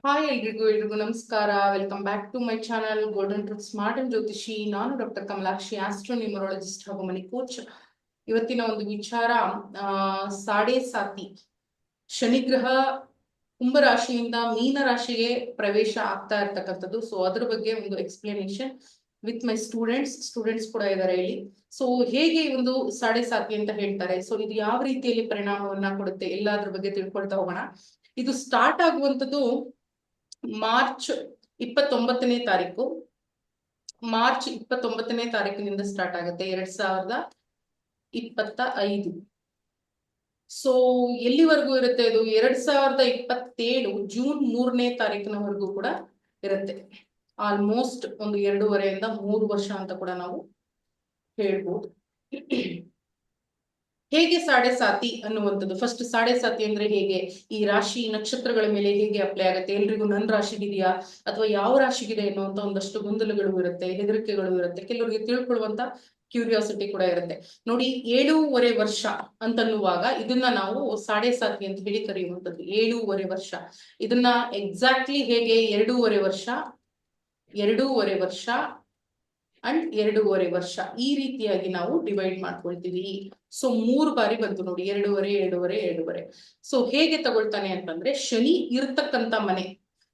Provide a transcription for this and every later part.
Hi ಎಲ್ರಿಗೂ ನಮಸ್ಕಾರ. Welcome back to my channel golden truth smart and ಜ್ಯೋತಿಷಿ. ನಾನು ಡಾಕ್ಟರ್ ಕಮಲಾಕ್ಷಿ, ಆಸ್ಟ್ರೋ ನ್ಯೂಮರಾಲಜಿಸ್ಟ್ ಹಾಗೂ ಮನಿ ಕೋಚ್. ಇವತ್ತಿನ ಒಂದು ವಿಚಾರ ಸಾಡೆ ಸಾತಿ ಶನಿಗ್ರಹ ಕುಂಭರಾಶಿಯಿಂದ ಮೀನ ರಾಶಿಗೆ ಪ್ರವೇಶ ಆಗ್ತಾ ಇರ್ತಕ್ಕಂಥದ್ದು. ಸೊ ಅದ್ರ ಬಗ್ಗೆ ಒಂದು ಎಕ್ಸ್ಪ್ಲನೇಷನ್ ವಿತ್ ಮೈ ಸ್ಟೂಡೆಂಟ್ಸ್ ಕೂಡ ಇದ್ದಾರೆ ಇಲ್ಲಿ. ಸೊ ಹೇಗೆ ಒಂದು ಸಾಡೆ ಸಾತಿ ಅಂತ ಹೇಳ್ತಾರೆ, ಸೊ ಇದು ಯಾವ ರೀತಿಯಲ್ಲಿ ಪರಿಣಾಮವನ್ನ ಕೊಡುತ್ತೆ ಎಲ್ಲದ್ರ ಬಗ್ಗೆ ತಿಳ್ಕೊಳ್ತಾ ಹೋಗೋಣ. ಇದು ಸ್ಟಾರ್ಟ್ ಆಗುವಂಥದ್ದು ಮಾರ್ಚ್ 29ನೇ ತಾರೀಕು. ಮಾರ್ಚ್ 29ನೇ ತಾರೀಕಿನಿಂದ ಸ್ಟಾರ್ಟ್ ಆಗುತ್ತೆ 2025. ಸೊ ಎಲ್ಲಿವರೆಗೂ ಇರುತ್ತೆ ಇದು? 2027 ಜೂನ್ 3ನೇ ತಾರೀಕಿನವರೆಗೂ ಕೂಡ ಇರುತ್ತೆ. ಆಲ್ಮೋಸ್ಟ್ ಒಂದು 2.5 ಇಂದ 3 ವರ್ಷ ಅಂತ ಕೂಡ ನಾವು ಹೇಳ್ಬೋದು. ಹೇಗೆ ಸಾಡೆ ಸಾತಿ ಅನ್ನುವಂಥದ್ದು, ಫಸ್ಟ್ ಸಾಡೆ ಸಾತಿ ಅಂದ್ರೆ ಹೇಗೆ, ಈ ರಾಶಿ ನಕ್ಷತ್ರಗಳ ಮೇಲೆ ಹೇಗೆ ಅಪ್ಲೈ ಆಗುತ್ತೆ, ಎಲ್ರಿಗೂ ನನ್ನ ರಾಶಿಗಿದೆಯಾ ಅಥವಾ ಯಾವ ರಾಶಿಗಿದೆ ಅನ್ನುವಂತ ಒಂದಷ್ಟು ಗೊಂದಲಗಳು ಇರುತ್ತೆ, ಹೆದರಿಕೆಗಳು ಇರುತ್ತೆ, ಕೆಲವರಿಗೆ ತಿಳ್ಕೊಳ್ಳುವಂತ ಕ್ಯೂರಿಯಾಸಿಟಿ ಕೂಡ ಇರುತ್ತೆ. ನೋಡಿ, 7.5 ವರ್ಷ ಅಂತನ್ನುವಾಗ ಇದನ್ನ ನಾವು ಸಾಡೆ ಸಾತಿ ಅಂತ ಹೇಳಿ ಕರೆಯುವಂಥದ್ದು. 7.5 ವರ್ಷ, ಇದನ್ನ ಎಕ್ಸಾಕ್ಟ್ಲಿ ಹೇಗೆ 2.5 ವರ್ಷ, 2.5 ವರ್ಷ ಅಂಡ್ 2.5 ವರ್ಷ ಈ ರೀತಿಯಾಗಿ ನಾವು ಡಿವೈಡ್ ಮಾಡ್ಕೊಳ್ತೀವಿ. ಸೊ 3 ಬಾರಿ ಬಂತು ನೋಡಿ, 2.5, 2.5, 2.5. ಸೊ ಹೇಗೆ ತಗೊಳ್ತಾನೆ ಅಂತಂದ್ರೆ, ಶನಿ ಇರ್ತಕ್ಕಂತ ಮನೆ,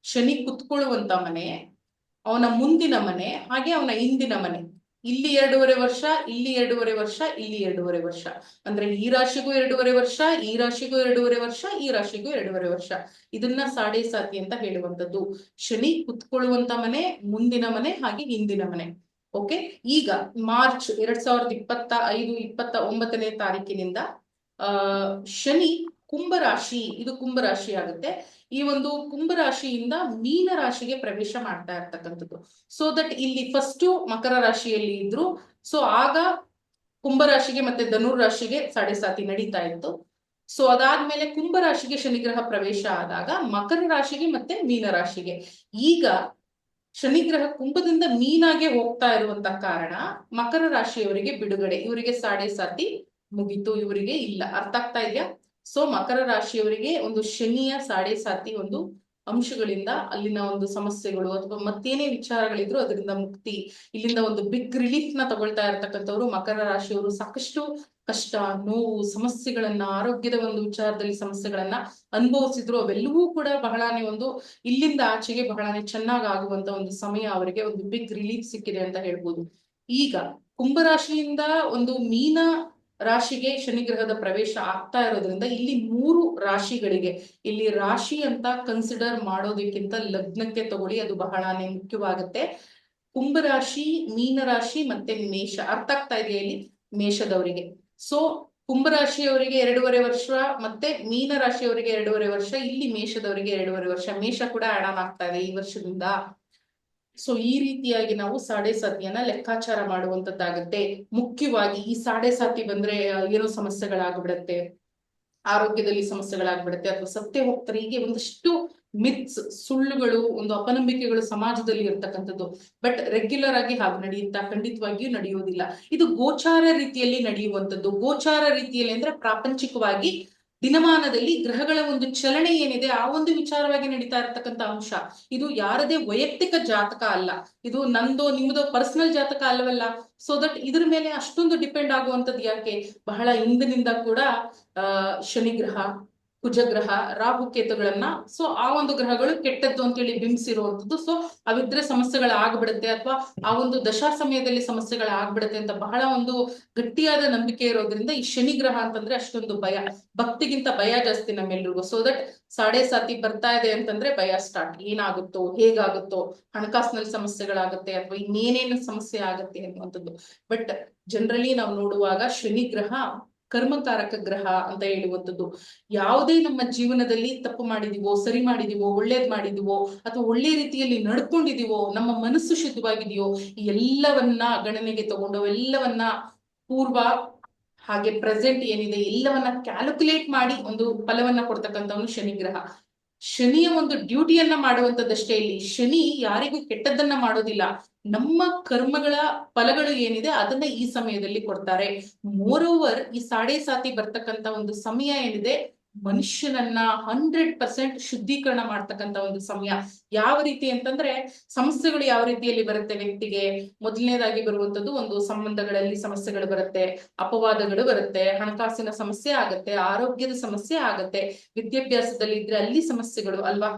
ಶನಿ ಕುತ್ಕೊಳ್ಳುವಂತ ಮನೆ, ಅವನ ಮುಂದಿನ ಮನೆ, ಹಾಗೆ ಅವನ ಹಿಂದಿನ ಮನೆ, ಇಲ್ಲಿ 2.5 ವರ್ಷ, ಇಲ್ಲಿ 2.5 ವರ್ಷ, ಇಲ್ಲಿ 2.5 ವರ್ಷ. ಅಂದ್ರೆ ಈ ರಾಶಿಗೂ 2.5 ವರ್ಷ, ಈ ರಾಶಿಗೂ 2.5 ವರ್ಷ, ಈ ರಾಶಿಗೂ 2.5 ವರ್ಷ. ಇದನ್ನ ಸಾಡೆ ಸಾತಿ ಅಂತ ಹೇಳುವಂಥದ್ದು. ಶನಿ ಕುತ್ಕೊಳ್ಳುವಂತ ಮನೆ, ಮುಂದಿನ ಮನೆ, ಹಾಗೆ ಹಿಂದಿನ ಮನೆ. ಓಕೆ, ಈಗ ಮಾರ್ಚ್ 2025 29ನೇ ತಾರೀಕಿನಿಂದ ಶನಿ ಕುಂಭರಾಶಿ, ಇದು ಕುಂಭರಾಶಿ ಆಗುತ್ತೆ. ಈ ಒಂದು ಕುಂಭರಾಶಿಯಿಂದ ಮೀನ ರಾಶಿಗೆ ಪ್ರವೇಶ ಮಾಡ್ತಾ ಇರ್ತಕ್ಕಂಥದ್ದು. ಸೊ ದಟ್ ಇಲ್ಲಿ ಫಸ್ಟ್ ಮಕರ ರಾಶಿಯಲ್ಲಿ ಇದ್ರು, ಸೊ ಆಗ ಕುಂಭರಾಶಿಗೆ ಮತ್ತೆ ಧನುರ್ ರಾಶಿಗೆ ಸಾಡೆ ಸಾತಿ ನಡೀತಾ ಇತ್ತು. ಸೊ ಅದಾದ್ಮೇಲೆ ಕುಂಭರಾಶಿಗೆ ಶನಿಗ್ರಹ ಪ್ರವೇಶ ಆದಾಗ ಮಕರ ರಾಶಿಗೆ ಮತ್ತೆ ಮೀನ ರಾಶಿಗೆ. ಈಗ ಶನಿಗ್ರಹ ಕುಂಭದಿಂದ ಮೀನಾಗೆ ಹೋಗ್ತಾ ಇರುವಂತ ಕಾರಣ ಮಕರ ರಾಶಿಯವರಿಗೆ ಬಿಡುಗಡೆ, ಇವರಿಗೆ ಸಾಡೆ ಸಾತಿ ಮುಗಿತು, ಇವರಿಗೆ ಇಲ್ಲ. ಅರ್ಥ ಆಗ್ತಾ ಇದೆಯಾ? ಸೊ ಮಕರ ರಾಶಿಯವರಿಗೆ ಒಂದು ಶನಿಯ ಸಾಡೆ ಸಾತಿ ಒಂದು ಅಂಶಗಳಿಂದ ಅಲ್ಲಿನ ಒಂದು ಸಮಸ್ಯೆಗಳು ಅಥವಾ ಮತ್ತೇನೇ ವಿಚಾರಗಳಿದ್ರು ಅದರಿಂದ ಮುಕ್ತಿ, ಇಲ್ಲಿಂದ ಒಂದು ಬಿಗ್ ರಿಲೀಫ್ ನ ತಗೊಳ್ತಾ ಇರ್ತಕ್ಕಂಥವ್ರು ಮಕರ ರಾಶಿಯವರು. ಸಾಕಷ್ಟು ಕಷ್ಟ, ನೋವು, ಸಮಸ್ಯೆಗಳನ್ನ, ಆರೋಗ್ಯದ ಒಂದು ವಿಚಾರದಲ್ಲಿ ಸಮಸ್ಯೆಗಳನ್ನ ಅನುಭವಿಸಿದ್ರು. ಅವೆಲ್ಲವೂ ಕೂಡ ಬಹಳಾನೇ ಒಂದು ಇಲ್ಲಿಂದ ಆಚೆಗೆ ಬಹಳಾನೇ ಚೆನ್ನಾಗಿ ಆಗುವಂತ ಒಂದು ಸಮಯ, ಅವರಿಗೆ ಒಂದು ಬಿಗ್ ರಿಲೀಫ್ ಸಿಕ್ಕಿದೆ ಅಂತ ಹೇಳ್ಬೋದು. ಈಗ ಕುಂಭರಾಶಿಯಿಂದ ಒಂದು ಮೀನ ರಾಶಿಗೆ ಶನಿಗ್ರಹದ ಪ್ರವೇಶ ಆಗ್ತಾ ಇರೋದ್ರಿಂದ ಇಲ್ಲಿ 3 ರಾಶಿಗಳಿಗೆ, ಇಲ್ಲಿ ರಾಶಿ ಅಂತ ಕನ್ಸಿಡರ್ ಮಾಡೋದಕ್ಕಿಂತ ಲಗ್ನಕ್ಕೆ ತಗೊಳ್ಳಿ, ಅದು ಬಹಳಾನೇ ಮುಖ್ಯವಾಗುತ್ತೆ. ಕುಂಭರಾಶಿ, ಮೀನರಾಶಿ ಮತ್ತೆ ಮೇಷ. ಅರ್ಥ ಆಗ್ತಾ ಇದೆಯಾ ಇಲ್ಲಿ? ಮೇಷದವರಿಗೆ ಸೊ ಕುಂಭರಾಶಿಯವರಿಗೆ 2.5 ವರ್ಷ, ಮತ್ತೆ ಮೀನ ರಾಶಿಯವರಿಗೆ 2.5 ವರ್ಷ, ಇಲ್ಲಿ ಮೇಷದವರಿಗೆ 2.5 ವರ್ಷ. ಮೇಷ ಕೂಡ ಆಡ್ ಆನ್ ಆಗ್ತಾ ಇದೆ ಈ ವರ್ಷದಿಂದ. ಸೊ ಈ ರೀತಿಯಾಗಿ ನಾವು ಸಾಡೆ ಸಾತಿಯನ್ನ ಲೆಕ್ಕಾಚಾರ ಮಾಡುವಂತದ್ದಾಗುತ್ತೆ. ಮುಖ್ಯವಾಗಿ ಈ ಸಾಡೆ ಸಾತಿ ಬಂದ್ರೆ ಏನೋ ಸಮಸ್ಯೆಗಳಾಗ್ಬಿಡತ್ತೆ, ಆರೋಗ್ಯದಲ್ಲಿ ಸಮಸ್ಯೆಗಳಾಗ್ಬಿಡುತ್ತೆ, ಅಥವಾ ಸತ್ಯ ಹೋಗ್ತಾರೆ, ಹೀಗೆ ಒಂದಷ್ಟು ಮಿತ್ಸ್, ಸುಳ್ಳುಗಳು, ಒಂದು ಅಪನಂಬಿಕೆಗಳು ಸಮಾಜದಲ್ಲಿ ಇರ್ತಕ್ಕಂಥದ್ದು. ಬಟ್ ರೆಗ್ಯುಲರ್ ಆಗಿ ಹಾಗೆ ನಡೆಯುತ್ತಾ? ಖಂಡಿತವಾಗಿಯೂ ನಡೆಯುವುದಿಲ್ಲ. ಇದು ಗೋಚಾರ ರೀತಿಯಲ್ಲಿ ನಡೆಯುವಂಥದ್ದು. ಗೋಚಾರ ರೀತಿಯಲ್ಲಿ ಅಂದ್ರೆ ಪ್ರಾಪಂಚಿಕವಾಗಿ ದಿನಮಾನದಲ್ಲಿ ಗ್ರಹಗಳ ಒಂದು ಚಲನೆ ಏನಿದೆ ಆ ಒಂದು ವಿಚಾರವಾಗಿ ನಡೀತಾ ಇರ್ತಕ್ಕಂಥ ಅಂಶ. ಇದು ಯಾರದೇ ವೈಯಕ್ತಿಕ ಜಾತಕ ಅಲ್ಲ, ಇದು ನಂದೋ ನಿಮ್ದೋ ಪರ್ಸನಲ್ ಜಾತಕ ಅಲ್ಲವಲ್ಲ. ಸೊ ದಟ್ ಇದ್ರ ಮೇಲೆ ಅಷ್ಟೊಂದು ಡಿಪೆಂಡ್ ಆಗುವಂಥದ್ದು ಯಾಕೆ? ಬಹಳ ಹಿಂದಿನಿಂದ ಕೂಡ ಶನಿಗ್ರಹ, ಕುಜಗ್ರಹ, ರಾಹುಕೇತುಗಳನ್ನ, ಸೊ ಆ ಒಂದು ಗ್ರಹಗಳು ಕೆಟ್ಟದ್ದು ಅಂತೇಳಿ ಬಿಂಬಿಸಿರುವಂಥದ್ದು. ಸೊ ಅವಿದ್ರೆ ಸಮಸ್ಯೆಗಳಾಗ್ಬಿಡುತ್ತೆ, ಅಥವಾ ಆ ಒಂದು ದಶಾ ಸಮಯದಲ್ಲಿ ಸಮಸ್ಯೆಗಳಾಗ್ಬಿಡುತ್ತೆ ಅಂತ ಬಹಳ ಒಂದು ಗಟ್ಟಿಯಾದ ನಂಬಿಕೆ ಇರೋದ್ರಿಂದ ಈ ಶನಿಗ್ರಹ ಅಂತಂದ್ರೆ ಅಷ್ಟೊಂದು ಭಯ, ಭಕ್ತಿಗಿಂತ ಭಯ ಜಾಸ್ತಿ ನಮ್ಮೆಲ್ರಿಗೂ. ಸೊ ದಟ್ ಸಾಡೆ ಸಾತಿ ಬರ್ತಾ ಇದೆ ಅಂತಂದ್ರೆ ಭಯ ಸ್ಟಾರ್ಟ್. ಏನಾಗುತ್ತೋ, ಹೇಗಾಗುತ್ತೋ, ಹಣಕಾಸಿನಲ್ಲಿ ಸಮಸ್ಯೆಗಳಾಗುತ್ತೆ ಅಥವಾ ಇನ್ನೇನೇನು ಸಮಸ್ಯೆ ಆಗುತ್ತೆ ಅನ್ನುವಂಥದ್ದು. ಬಟ್ ಜನರಲಿ ನಾವು ನೋಡುವಾಗ ಶನಿಗ್ರಹ ಕರ್ಮಕಾರಕ ಗ್ರಹ ಅಂತ ಹೇಳುವಂಥದ್ದು. ಯಾವುದೇ ನಮ್ಮ ಜೀವನದಲ್ಲಿ ತಪ್ಪು ಮಾಡಿದೀವೋ, ಸರಿ ಮಾಡಿದೀವೋ, ಒಳ್ಳೇದ್ ಮಾಡಿದೀವೋ, ಅಥವಾ ಒಳ್ಳೆ ರೀತಿಯಲ್ಲಿ ನಡ್ಕೊಂಡಿದೀವೋ, ನಮ್ಮ ಮನಸ್ಸು ಶುದ್ಧವಾಗಿದೆಯೋ, ಎಲ್ಲವನ್ನ ಗಣನೆಗೆ ತಗೊಂಡು ಎಲ್ಲವನ್ನ ಪೂರ್ವ ಹಾಗೆ ಪ್ರೆಸೆಂಟ್ ಏನಿದೆ ಎಲ್ಲವನ್ನ ಕ್ಯಾಲ್ಕುಲೇಟ್ ಮಾಡಿ ಒಂದು ಫಲವನ್ನ ಕೊಡ್ತಕ್ಕಂಥವನು ಶನಿಗ್ರಹ. ಶನಿಯ ಒಂದು ಡ್ಯೂಟಿಯನ್ನ ಮಾಡುವಂತದ್ದಷ್ಟೇ. ಇಲ್ಲಿ ಶನಿ ಯಾರಿಗೂ ಕೆಟ್ಟದ್ದನ್ನ ಮಾಡೋದಿಲ್ಲ, ನಮ್ಮ ಕರ್ಮಗಳ ಫಲಗಳು ಏನಿದೆ ಅದನ್ನ ಈ ಸಮಯದಲ್ಲಿ ಕೊಡ್ತಾರೆ. ಮೋರ್ ಓವರ್ ಈ ಸಾಡೆ ಸಾತಿ ಬರ್ತಕ್ಕಂತ ಒಂದು ಸಮಯ ಏನಿದೆ ಮನುಷ್ಯನನ್ನ 100% ಶುದ್ಧೀಕರಣ ಮಾಡ್ತಕ್ಕಂತ ಒಂದು ಸಮಯ. ಯಾವ ರೀತಿ ಅಂತಂದ್ರೆ ಸಮಸ್ಯೆಗಳು ಯಾವ ರೀತಿಯಲ್ಲಿ ಬರುತ್ತೆ ವ್ಯಕ್ತಿಗೆ, ಮೊದಲನೇದಾಗಿ ಬರುವಂತದ್ದು ಒಂದು ಸಂಬಂಧಗಳಲ್ಲಿ ಸಮಸ್ಯೆಗಳು ಬರುತ್ತೆ, ಅಪವಾದಗಳು ಬರುತ್ತೆ, ಹಣಕಾಸಿನ ಸಮಸ್ಯೆ ಆಗತ್ತೆ, ಆರೋಗ್ಯದ ಸಮಸ್ಯೆ ಆಗತ್ತೆ, ವಿದ್ಯಾಭ್ಯಾಸದಲ್ಲಿ ಇದ್ರೆ ಅಲ್ಲಿ ಸಮಸ್ಯೆಗಳು ಅಲ್ವಾ.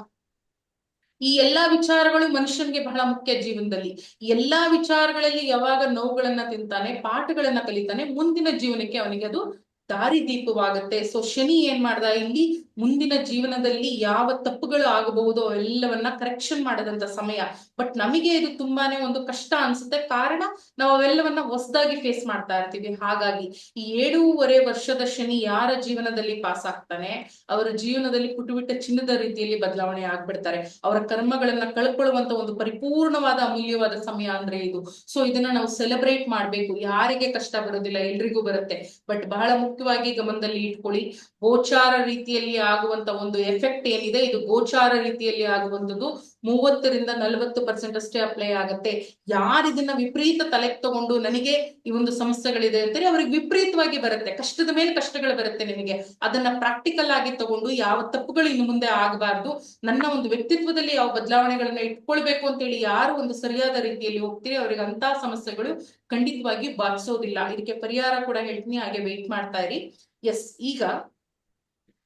ಈ ಎಲ್ಲಾ ವಿಚಾರಗಳು ಮನುಷ್ಯನಿಗೆ ಬಹಳ ಮುಖ್ಯ ಜೀವನದಲ್ಲಿ. ಎಲ್ಲಾ ವಿಚಾರಗಳಲ್ಲಿ ಯಾವಾಗ ನೋವುಗಳನ್ನ ತಿಂತಾನೆ, ಪಾಠಗಳನ್ನ ಕಲಿತಾನೆ, ಮುಂದಿನ ಜೀವನಕ್ಕೆ ಅವನಿಗೆ ಅದು ದಾರಿದೀಪವಾಗುತ್ತೆ. ಸೊ ಶನಿ ಏನ್ ಮಾಡ್ದ ಇಲ್ಲಿ, ಮುಂದಿನ ಜೀವನದಲ್ಲಿ ಯಾವ ತಪ್ಪುಗಳು ಆಗಬಹುದು ಅವೆಲ್ಲವನ್ನ ಕರೆಕ್ಷನ್ ಮಾಡದಂತ ಸಮಯ. ಬಟ್ ನಮಗೆ ಇದು ತುಂಬಾನೇ ಒಂದು ಕಷ್ಟ ಅನ್ಸುತ್ತೆ, ಕಾರಣ ನಾವು ಅವೆಲ್ಲವನ್ನ ಹೊಸದಾಗಿ ಫೇಸ್ ಮಾಡ್ತಾ ಇರ್ತೀವಿ. ಹಾಗಾಗಿ ಈ 7.5 ವರ್ಷದ ಶನಿ ಯಾರ ಜೀವನದಲ್ಲಿ ಪಾಸ್ ಆಗ್ತಾನೆ, ಅವರ ಜೀವನದಲ್ಲಿ ಪುಟುಬಿಟ್ಟ ಚಿನ್ನದ ರೀತಿಯಲ್ಲಿ ಬದಲಾವಣೆ ಆಗ್ಬಿಡ್ತಾರೆ. ಅವರ ಕರ್ಮಗಳನ್ನ ಕಳ್ಕೊಳ್ಳುವಂತ ಒಂದು ಪರಿಪೂರ್ಣವಾದ ಅಮೂಲ್ಯವಾದ ಸಮಯ ಅಂದ್ರೆ ಇದು. ಸೊ ಇದನ್ನ ನಾವು ಸೆಲೆಬ್ರೇಟ್ ಮಾಡ್ಬೇಕು. ಯಾರಿಗೆ ಕಷ್ಟ ಬರೋದಿಲ್ಲ, ಎಲ್ರಿಗೂ ಬರುತ್ತೆ. ಬಟ್ ಬಹಳ ಮುಖ್ಯವಾಗಿ ಗಮನದಲ್ಲಿ ಇಟ್ಕೊಳ್ಳಿ, ಗೋಚಾರ ರೀತಿಯಲ್ಲಿ ಆಗುವಂತ ಒಂದು ಎಫೆಕ್ಟ್ ಏನಿದೆ, ಇದು ಗೋಚಾರ ರೀತಿಯಲ್ಲಿ ಆಗುವಂತದ್ದು 30-40% ಅಷ್ಟೇ ಅಪ್ಲೈ ಆಗತ್ತೆ. ಯಾರು ಇದನ್ನ ವಿಪರೀತ ತಲೆಗೆ ತಗೊಂಡು ನನಗೆ ಈ ಒಂದು ಸಮಸ್ಯೆಗಳಿದೆ ಅಂತಾರೆ, ಅವ್ರಿಗೆ ವಿಪರೀತವಾಗಿ ಬರುತ್ತೆ, ಕಷ್ಟದ ಮೇಲೆ ಕಷ್ಟಗಳು ಬರುತ್ತೆ. ನಿಮಗೆ ಅದನ್ನ ಪ್ರಾಕ್ಟಿಕಲ್ ಆಗಿ ತಗೊಂಡು ಯಾವ ತಪ್ಪುಗಳು ಇನ್ನು ಮುಂದೆ ಆಗಬಾರ್ದು, ನನ್ನ ಒಂದು ವ್ಯಕ್ತಿತ್ವದಲ್ಲಿ ಯಾವ ಬದಲಾವಣೆಗಳನ್ನ ಇಟ್ಕೊಳ್ಬೇಕು ಅಂತ ಹೇಳಿ ಯಾರು ಒಂದು ಸರಿಯಾದ ರೀತಿಯಲ್ಲಿ ಹೋಗ್ತೀರಿ ಅವ್ರಿಗೆ ಅಂತ ಸಮಸ್ಯೆಗಳು ಖಂಡಿತವಾಗಿ ಬಾಧಿಸೋದಿಲ್ಲ. ಇದಕ್ಕೆ ಪರಿಹಾರ ಕೂಡ ಹೇಳ್ತೀನಿ, ಹಾಗೆ ವೆಯ್ಟ್ ಮಾಡ್ತಾ ಇರಿ. ಎಸ್, ಈಗ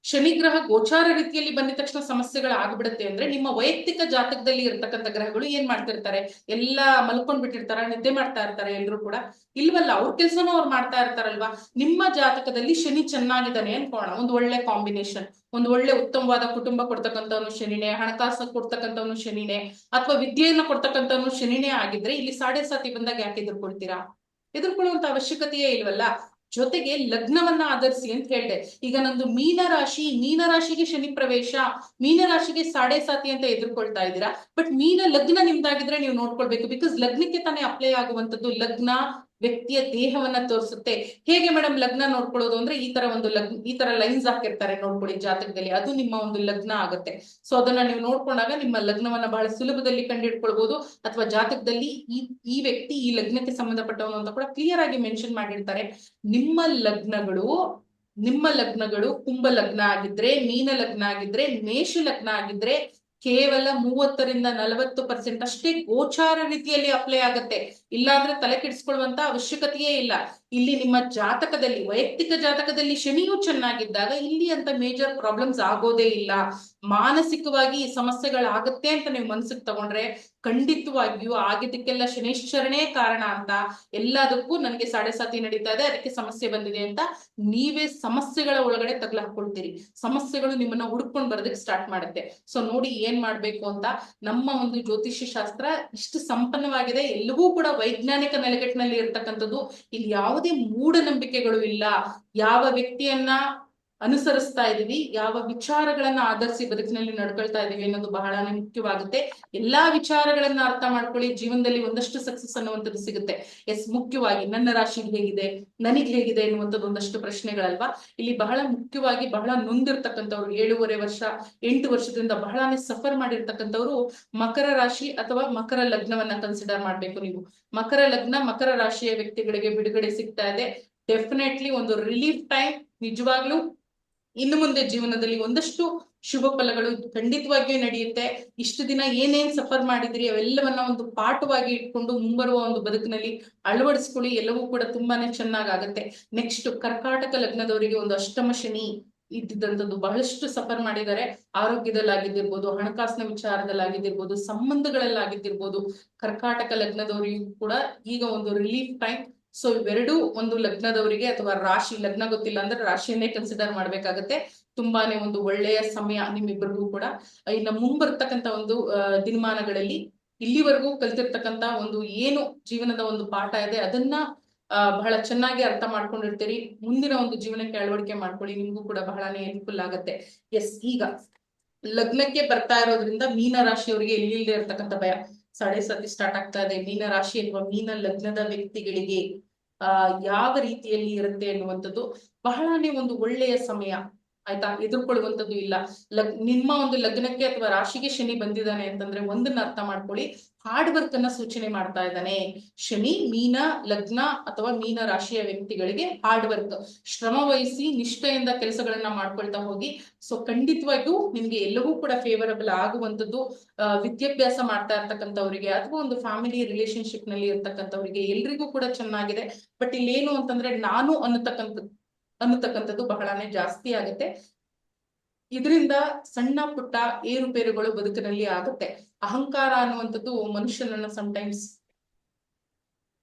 ಶನಿ ಗ್ರಹ ಗೋಚಾರ ರೀತಿಯಲ್ಲಿ ಬಂದ ತಕ್ಷಣ ಸಮಸ್ಯೆಗಳು ಆಗ್ಬಿಡುತ್ತೆ ಅಂದ್ರೆ ನಿಮ್ಮ ವೈಯಕ್ತಿಕ ಜಾತಕದಲ್ಲಿ ಇರ್ತಕ್ಕಂಥ ಗ್ರಹಗಳು ಏನ್ ಮಾಡ್ತಿರ್ತಾರೆ, ಎಲ್ಲಾ ಮಲ್ಕೊಂಡ್ ಬಿಟ್ಟಿರ್ತಾರ, ನಿದ್ದೆ ಮಾಡ್ತಾ ಇರ್ತಾರೆ ಎಲ್ರು ಕೂಡ? ಇಲ್ವಲ್ಲ, ಅವ್ರ ಕೆಲ್ಸನೂ ಅವ್ರು ಮಾಡ್ತಾ ಇರ್ತಾರಲ್ವಾ. ನಿಮ್ಮ ಜಾತಕದಲ್ಲಿ ಶನಿ ಚೆನ್ನಾಗಿದ್ದಾನೆ ಅನ್ಕೋಣ, ಒಂದು ಒಳ್ಳೆ ಕಾಂಬಿನೇಷನ್, ಒಂದು ಒಳ್ಳೆ ಉತ್ತಮವಾದ ಕುಟುಂಬ ಕೊಡ್ತಕ್ಕಂಥವನು ಶನಿನೇ, ಹಣಕಾಸು ಕೊಡ್ತಕ್ಕಂಥವನು ಶನಿನೇ, ಅಥವಾ ವಿದ್ಯೆಯನ್ನ ಕೊಡ್ತಕ್ಕಂಥವನು ಶನಿನೇ ಆಗಿದ್ರೆ ಇಲ್ಲಿ 7.5 ಬಂದಾಗ ಯಾಕೆ ಎದುರ್ಕೊಳ್ತೀರಾ? ಎದುರ್ಕೊಳ್ಳುವಂತ ಅವಶ್ಯಕತೆಯೇ ಇಲ್ವಲ್ಲ. ಜೊತೆಗೆ ಲಗ್ನವನ್ನ ಆಧರಿಸಿ ಅಂತ ಹೇಳ್ದೆ. ಈಗ ನಂದು ಮೀನರಾಶಿಗೆ ಶನಿ ಪ್ರವೇಶ, ಮೀನರಾಶಿಗೆ 7.5 ಅಂತ ಎದುರ್ಕೊಳ್ತಾ ಇದ್ದೀರಾ. ಬಟ್ ಮೀನ ಲಗ್ನ ನಿಮ್ದಾಗಿದ್ರೆ ನೀವು ನೋಡ್ಕೊಳ್ಬೇಕು, ಬಿಕಾಸ್ ಲಗ್ನಕ್ಕೆ ತಾನೇ ಅಪ್ಲೈ ಆಗುವಂತದ್ದು. ಲಗ್ನ ವ್ಯಕ್ತಿಯ ದೇಹವನ್ನ ತೋರಿಸುತ್ತೆ. ಹೇಗೆ ಮೇಡಮ್ ಲಗ್ನ ನೋಡ್ಕೊಳ್ಳೋದು ಅಂದ್ರೆ, ಈ ತರ ಲೈನ್ಸ್ ಹಾಕಿರ್ತಾರೆ ನೋಡ್ಕೊಳ್ಳಿ ಜಾತಕದಲ್ಲಿ, ಅದು ನಿಮ್ಮ ಒಂದು ಲಗ್ನ ಆಗುತ್ತೆ. ಸೊ ಅದನ್ನ ನೀವು ನೋಡ್ಕೊಂಡಾಗ ನಿಮ್ಮ ಲಗ್ನವನ್ನ ಬಹಳ ಸುಲಭದಲ್ಲಿ ಕಂಡುಹಿಡ್ಕೊಳ್ಬಹುದು. ಅಥವಾ ಜಾತಕದಲ್ಲಿ ಈ ವ್ಯಕ್ತಿ ಈ ಲಗ್ನಕ್ಕೆ ಸಂಬಂಧಪಟ್ಟವನು ಅಂತ ಕೂಡ ಕ್ಲಿಯರ್ ಆಗಿ ಮೆನ್ಷನ್ ಮಾಡಿರ್ತಾರೆ. ನಿಮ್ಮ ಲಗ್ನಗಳು ಕುಂಭ ಲಗ್ನ ಆಗಿದ್ರೆ, ಮೀನ ಲಗ್ನ ಆಗಿದ್ರೆ, ಮೇಷ ಲಗ್ನ ಆಗಿದ್ರೆ ಕೇವಲ 30-40% ಅಷ್ಟೇ ಗೋಚಾರ ರೀತಿಯಲ್ಲಿ ಅಪ್ಲೈ ಆಗುತ್ತೆ. ಇಲ್ಲಾಂದ್ರೆ ತಲೆ ಕೆಡಿಸ್ಕೊಳ್ಳುವಂತ ಅವಶ್ಯಕತೆಯೇ ಇಲ್ಲ. ಇಲ್ಲಿ ನಿಮ್ಮ ಜಾತಕದಲ್ಲಿ, ವೈಯಕ್ತಿಕ ಜಾತಕದಲ್ಲಿ ಶನಿಯು ಚೆನ್ನಾಗಿದ್ದಾಗ ಇಲ್ಲಿ ಅಂತ ಮೇಜರ್ ಪ್ರಾಬ್ಲಮ್ಸ್ ಆಗೋದೇ ಇಲ್ಲ. ಮಾನಸಿಕವಾಗಿ ಸಮಸ್ಯೆಗಳಾಗತ್ತೆ ಅಂತ ನೀವು ಮನ್ಸಿಗೆ ತಗೊಂಡ್ರೆ ಖಂಡಿತವಾಗಿಯೂ ಆಗಿದ್ದಕ್ಕೆಲ್ಲ ಶನೈಶ್ಚರನೇ ಕಾರಣ ಅಂತ, ಎಲ್ಲದಕ್ಕೂ ನನಗೆ 7.5 ನಡೀತಾ ಇದೆ, ಅದಕ್ಕೆ ಸಮಸ್ಯೆ ಬಂದಿದೆ ಅಂತ ನೀವೇ ಸಮಸ್ಯೆಗಳ ಒಳಗಡೆ ತಗಲಾಕೊಳ್ತೀರಿ. ಸಮಸ್ಯೆಗಳು ನಿಮ್ಮನ್ನ ಹುಡುಕೊಂಡು ಬರೋದಕ್ಕೆ ಸ್ಟಾರ್ಟ್ ಮಾಡುತ್ತೆ. ಸೊ ನೋಡಿ ಏನ್ ಮಾಡ್ಬೇಕು ಅಂತ. ನಮ್ಮ ಒಂದು ಜ್ಯೋತಿಷ್ಯ ಶಾಸ್ತ್ರ ಇಷ್ಟು ಸಂಪನ್ನವಾಗಿದೆ, ಎಲ್ಲವೂ ಕೂಡ ವೈಜ್ಞಾನಿಕ ನೆಲೆಗಟ್ಟಿನಲ್ಲಿ ಇರ್ತಕ್ಕಂಥದ್ದು. ಇಲ್ಲಿ ಯಾವುದೇ ಮೂಢನಂಬಿಕೆಗಳು ಇಲ್ಲ. ಯಾವ ವ್ಯಕ್ತಿಯನ್ನ ಅನುಸರಿಸ್ತಾ ಇದೀವಿ, ಯಾವ ವಿಚಾರಗಳನ್ನ ಆಧರಿಸಿ ಬದುಕಿನಲ್ಲಿ ನಡ್ಕೊಳ್ತಾ ಇದೀವಿ ಅನ್ನೋದು ಬಹಳನೇ ಮುಖ್ಯವಾಗುತ್ತೆ. ಎಲ್ಲಾ ವಿಚಾರಗಳನ್ನ ಅರ್ಥ ಮಾಡ್ಕೊಳ್ಳಿ, ಜೀವನದಲ್ಲಿ ಒಂದಷ್ಟು ಸಕ್ಸಸ್ ಅನ್ನುವಂಥದ್ದು ಸಿಗುತ್ತೆ. ಎಸ್, ಮುಖ್ಯವಾಗಿ ನನ್ನ ರಾಶಿ ಹೇಗಿದೆ, ನನಗ್ ಹೇಗಿದೆ ಎನ್ನುವಂಥದ್ದು ಒಂದಷ್ಟು ಪ್ರಶ್ನೆಗಳಲ್ವಾ. ಇಲ್ಲಿ ಬಹಳ ಮುಖ್ಯವಾಗಿ ಬಹಳ ನೊಂದಿರ್ತಕ್ಕಂಥವ್ರು, 7.5 ವರ್ಷ 8 ವರ್ಷದಿಂದ ಬಹಳನೇ ಸಫರ್ ಮಾಡಿರ್ತಕ್ಕಂಥವ್ರು ಮಕರ ರಾಶಿ ಅಥವಾ ಮಕರ ಲಗ್ನವನ್ನ ಕನ್ಸಿಡರ್ ಮಾಡ್ಬೇಕು ನೀವು. ಮಕರ ಲಗ್ನ, ಮಕರ ರಾಶಿಯ ವ್ಯಕ್ತಿಗಳಿಗೆ ಬಿಡುಗಡೆ ಸಿಗ್ತಾ ಇದೆ. ಡೆಫಿನೆಟ್ಲಿ ಒಂದು ರಿಲೀಫ್ ಟೈಮ್. ನಿಜವಾಗ್ಲೂ ಇನ್ನು ಮುಂದೆ ಜೀವನದಲ್ಲಿ ಒಂದಷ್ಟು ಶುಭ ಫಲಗಳು ಖಂಡಿತವಾಗಿಯೂ ನಡೆಯುತ್ತೆ. ಇಷ್ಟು ದಿನ ಏನೇನ್ ಸಫರ್ ಮಾಡಿದ್ರಿ ಅವೆಲ್ಲವನ್ನ ಒಂದು ಪಾಠವಾಗಿ ಇಟ್ಕೊಂಡು ಮುಂಬರುವ ಒಂದು ಬದುಕಿನಲ್ಲಿ ಅಳವಡಿಸ್ಕೊಳ್ಳಿ, ಎಲ್ಲವೂ ಕೂಡ ತುಂಬಾನೇ ಚೆನ್ನಾಗಾಗತ್ತೆ. ನೆಕ್ಸ್ಟ್, ಕರ್ಕಾಟಕ ಲಗ್ನದವರಿಗೆ ಒಂದು ಅಷ್ಟಮ ಶನಿ ಇದ್ದಿದ್ದಂಥದ್ದು, ಬಹಳಷ್ಟು ಸಫರ್ ಮಾಡಿದ್ದಾರೆ. ಆರೋಗ್ಯದಲ್ಲಾಗಿದ್ದಿರ್ಬೋದು, ಹಣಕಾಸಿನ ವಿಚಾರದಲ್ಲಾಗಿದ್ದಿರ್ಬೋದು, ಸಂಬಂಧಗಳಲ್ಲಾಗಿದ್ದಿರ್ಬೋದು. ಕರ್ಕಾಟಕ ಲಗ್ನದವರಿಗೂ ಕೂಡ ಈಗ ಒಂದು ರಿಲೀಫ್ ಟೈಮ್. ಸೊ ಇವೆರಡೂ ಒಂದು ಲಗ್ನದವರಿಗೆ ಅಥವಾ ರಾಶಿ, ಲಗ್ನ ಗೊತ್ತಿಲ್ಲ ಅಂದ್ರೆ ರಾಶಿಯನ್ನೇ ಕನ್ಸಿಡರ್ ಮಾಡ್ಬೇಕಾಗತ್ತೆ. ತುಂಬಾನೇ ಒಂದು ಒಳ್ಳೆಯ ಸಮಯ ನಿಮ್ಮಿಬ್ಬರಿಗೂ ಕೂಡ. ಇನ್ನು ಮುಂಬರ್ತಕ್ಕಂಥ ಒಂದು ದಿನಮಾನಗಳಲ್ಲಿ ಇಲ್ಲಿವರೆಗೂ ಕಲ್ತಿರ್ತಕ್ಕಂಥ ಒಂದು ಏನು ಜೀವನದ ಒಂದು ಪಾಠ ಇದೆ ಅದನ್ನ ಬಹಳ ಚೆನ್ನಾಗಿ ಅರ್ಥ ಮಾಡ್ಕೊಂಡಿರ್ತೀರಿ. ಮುಂದಿನ ಒಂದು ಜೀವನಕ್ಕೆ ಅಳವಡಿಕೆ ಮಾಡ್ಕೊಳ್ಳಿ, ನಿಮ್ಗೂ ಕೂಡ ಬಹಳನೇ ಹೆಲ್ಪ್ಫುಲ್ ಆಗತ್ತೆ. ಎಸ್, ಈಗ ಲಗ್ನಕ್ಕೆ ಬರ್ತಾ ಇರೋದ್ರಿಂದ ಮೀನ ರಾಶಿಯವರಿಗೆ ಇಲ್ಲಿಲ್ಲದೆ ಇರ್ತಕ್ಕಂಥ ಭಯ 7.5 ಸ್ಟಾರ್ಟ್ ಆಗ್ತಾ ಇದೆ. ಮೀನ ರಾಶಿ ಅಥವಾ ಮೀನ ಲಗ್ನದ ವ್ಯಕ್ತಿಗಳಿಗೆ ಯಾವ ರೀತಿಯಲ್ಲಿ ಇರುತ್ತೆ ಅನ್ನುವಂಥದ್ದು ಬಹಳನೇ ಒಂದು ಒಳ್ಳೆಯ ಸಮಯ. ಆಯ್ತಾ, ಎದುರ್ಕೊಳ್ಳುವಂತದ್ದು ಇಲ್ಲ. ನಿಮ್ಮ ಒಂದು ಲಗ್ನಕ್ಕೆ ಅಥವಾ ರಾಶಿಗೆ ಶನಿ ಬಂದಿದ್ದಾನೆ ಅಂತಂದ್ರೆ ಒಂದನ್ನ ಅರ್ಥ ಮಾಡ್ಕೊಳ್ಳಿ, ಹಾರ್ಡ್ ವರ್ಕ್ ಅನ್ನ ಸೂಚನೆ ಮಾಡ್ತಾ ಇದ್ದಾನೆ. ಶನಿ ಮೀನ ಲಗ್ನ ಅಥವಾ ಮೀನ ರಾಶಿಯ ವ್ಯಕ್ತಿಗಳಿಗೆ ಹಾರ್ಡ್ ವರ್ಕ್, ಶ್ರಮ ವಹಿಸಿ ನಿಷ್ಠೆಯಿಂದ ಕೆಲಸಗಳನ್ನ ಮಾಡ್ಕೊಳ್ತಾ ಹೋಗಿ. ಸೊ ಖಂಡಿತವಾಗಿಯೂ ನಿಮ್ಗೆ ಎಲ್ಲವೂ ಕೂಡ ಫೇವರಬಲ್ ಆಗುವಂತದ್ದು. ವಿದ್ಯಾಭ್ಯಾಸ ಮಾಡ್ತಾ ಇರ್ತಕ್ಕಂಥವ್ರಿಗೆ ಅಥವಾ ಒಂದು ಫ್ಯಾಮಿಲಿ ರಿಲೇಶನ್ಶಿಪ್ ನಲ್ಲಿ ಇರ್ತಕ್ಕಂಥವ್ರಿಗೆ ಎಲ್ರಿಗೂ ಕೂಡ ಚೆನ್ನಾಗಿದೆ. ಬಟ್ ಇಲ್ಲೇನು ಅಂತಂದ್ರೆ ನಾನು ಅನ್ನತಕ್ಕಂಥದ್ದು ಬಹಳನೇ ಜಾಸ್ತಿ ಆಗುತ್ತೆ. ಇದರಿಂದ ಸಣ್ಣ ಪುಟ್ಟ ಏರುಪೇರುಗಳು ಬದುಕಿನಲ್ಲಿ ಆಗುತ್ತೆ. ಅಹಂಕಾರ ಅನ್ನುವಂಥದ್ದು ಮನುಷ್ಯನನ್ನ ಸಮಟೈಮ್ಸ್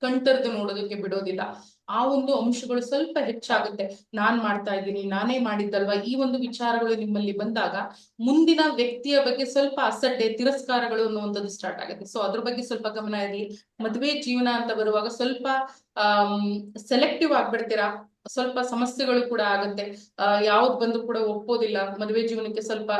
ಕಣ್ತರ್ದು ನೋಡೋದಕ್ಕೆ ಬಿಡೋದಿಲ್ಲ. ಆ ಒಂದು ಅಂಶಗಳು ಸ್ವಲ್ಪ ಹೆಚ್ಚಾಗುತ್ತೆ. ನಾನ್ ಮಾಡ್ತಾ ಇದ್ದೀನಿ, ನಾನೇ ಮಾಡಿದ್ದಲ್ವಾ, ಈ ಒಂದು ವಿಚಾರಗಳು ನಿಮ್ಮಲ್ಲಿ ಬಂದಾಗ ಮುಂದಿನ ವ್ಯಕ್ತಿಯ ಬಗ್ಗೆ ಸ್ವಲ್ಪ ಅಸಡ್ಡೆ, ತಿರಸ್ಕಾರಗಳು ಅನ್ನುವಂಥದ್ದು ಸ್ಟಾರ್ಟ್ ಆಗುತ್ತೆ. ಸೊ ಅದ್ರ ಬಗ್ಗೆ ಸ್ವಲ್ಪ ಗಮನ ಇರಲಿ. ಮದುವೆ ಜೀವನ ಅಂತ ಬರುವಾಗ ಸ್ವಲ್ಪ ಸೆಲೆಕ್ಟಿವ್ ಆಗ್ಬಿಡ್ತೀರಾ, ಸ್ವಲ್ಪ ಸಮಸ್ಯೆಗಳು ಕೂಡ ಆಗುತ್ತೆ. ಯಾವ್ದು ಬಂದು ಕೂಡ ಒಪ್ಪೋದಿಲ್ಲ. ಮದುವೆ ಜೀವನಕ್ಕೆ ಸ್ವಲ್ಪ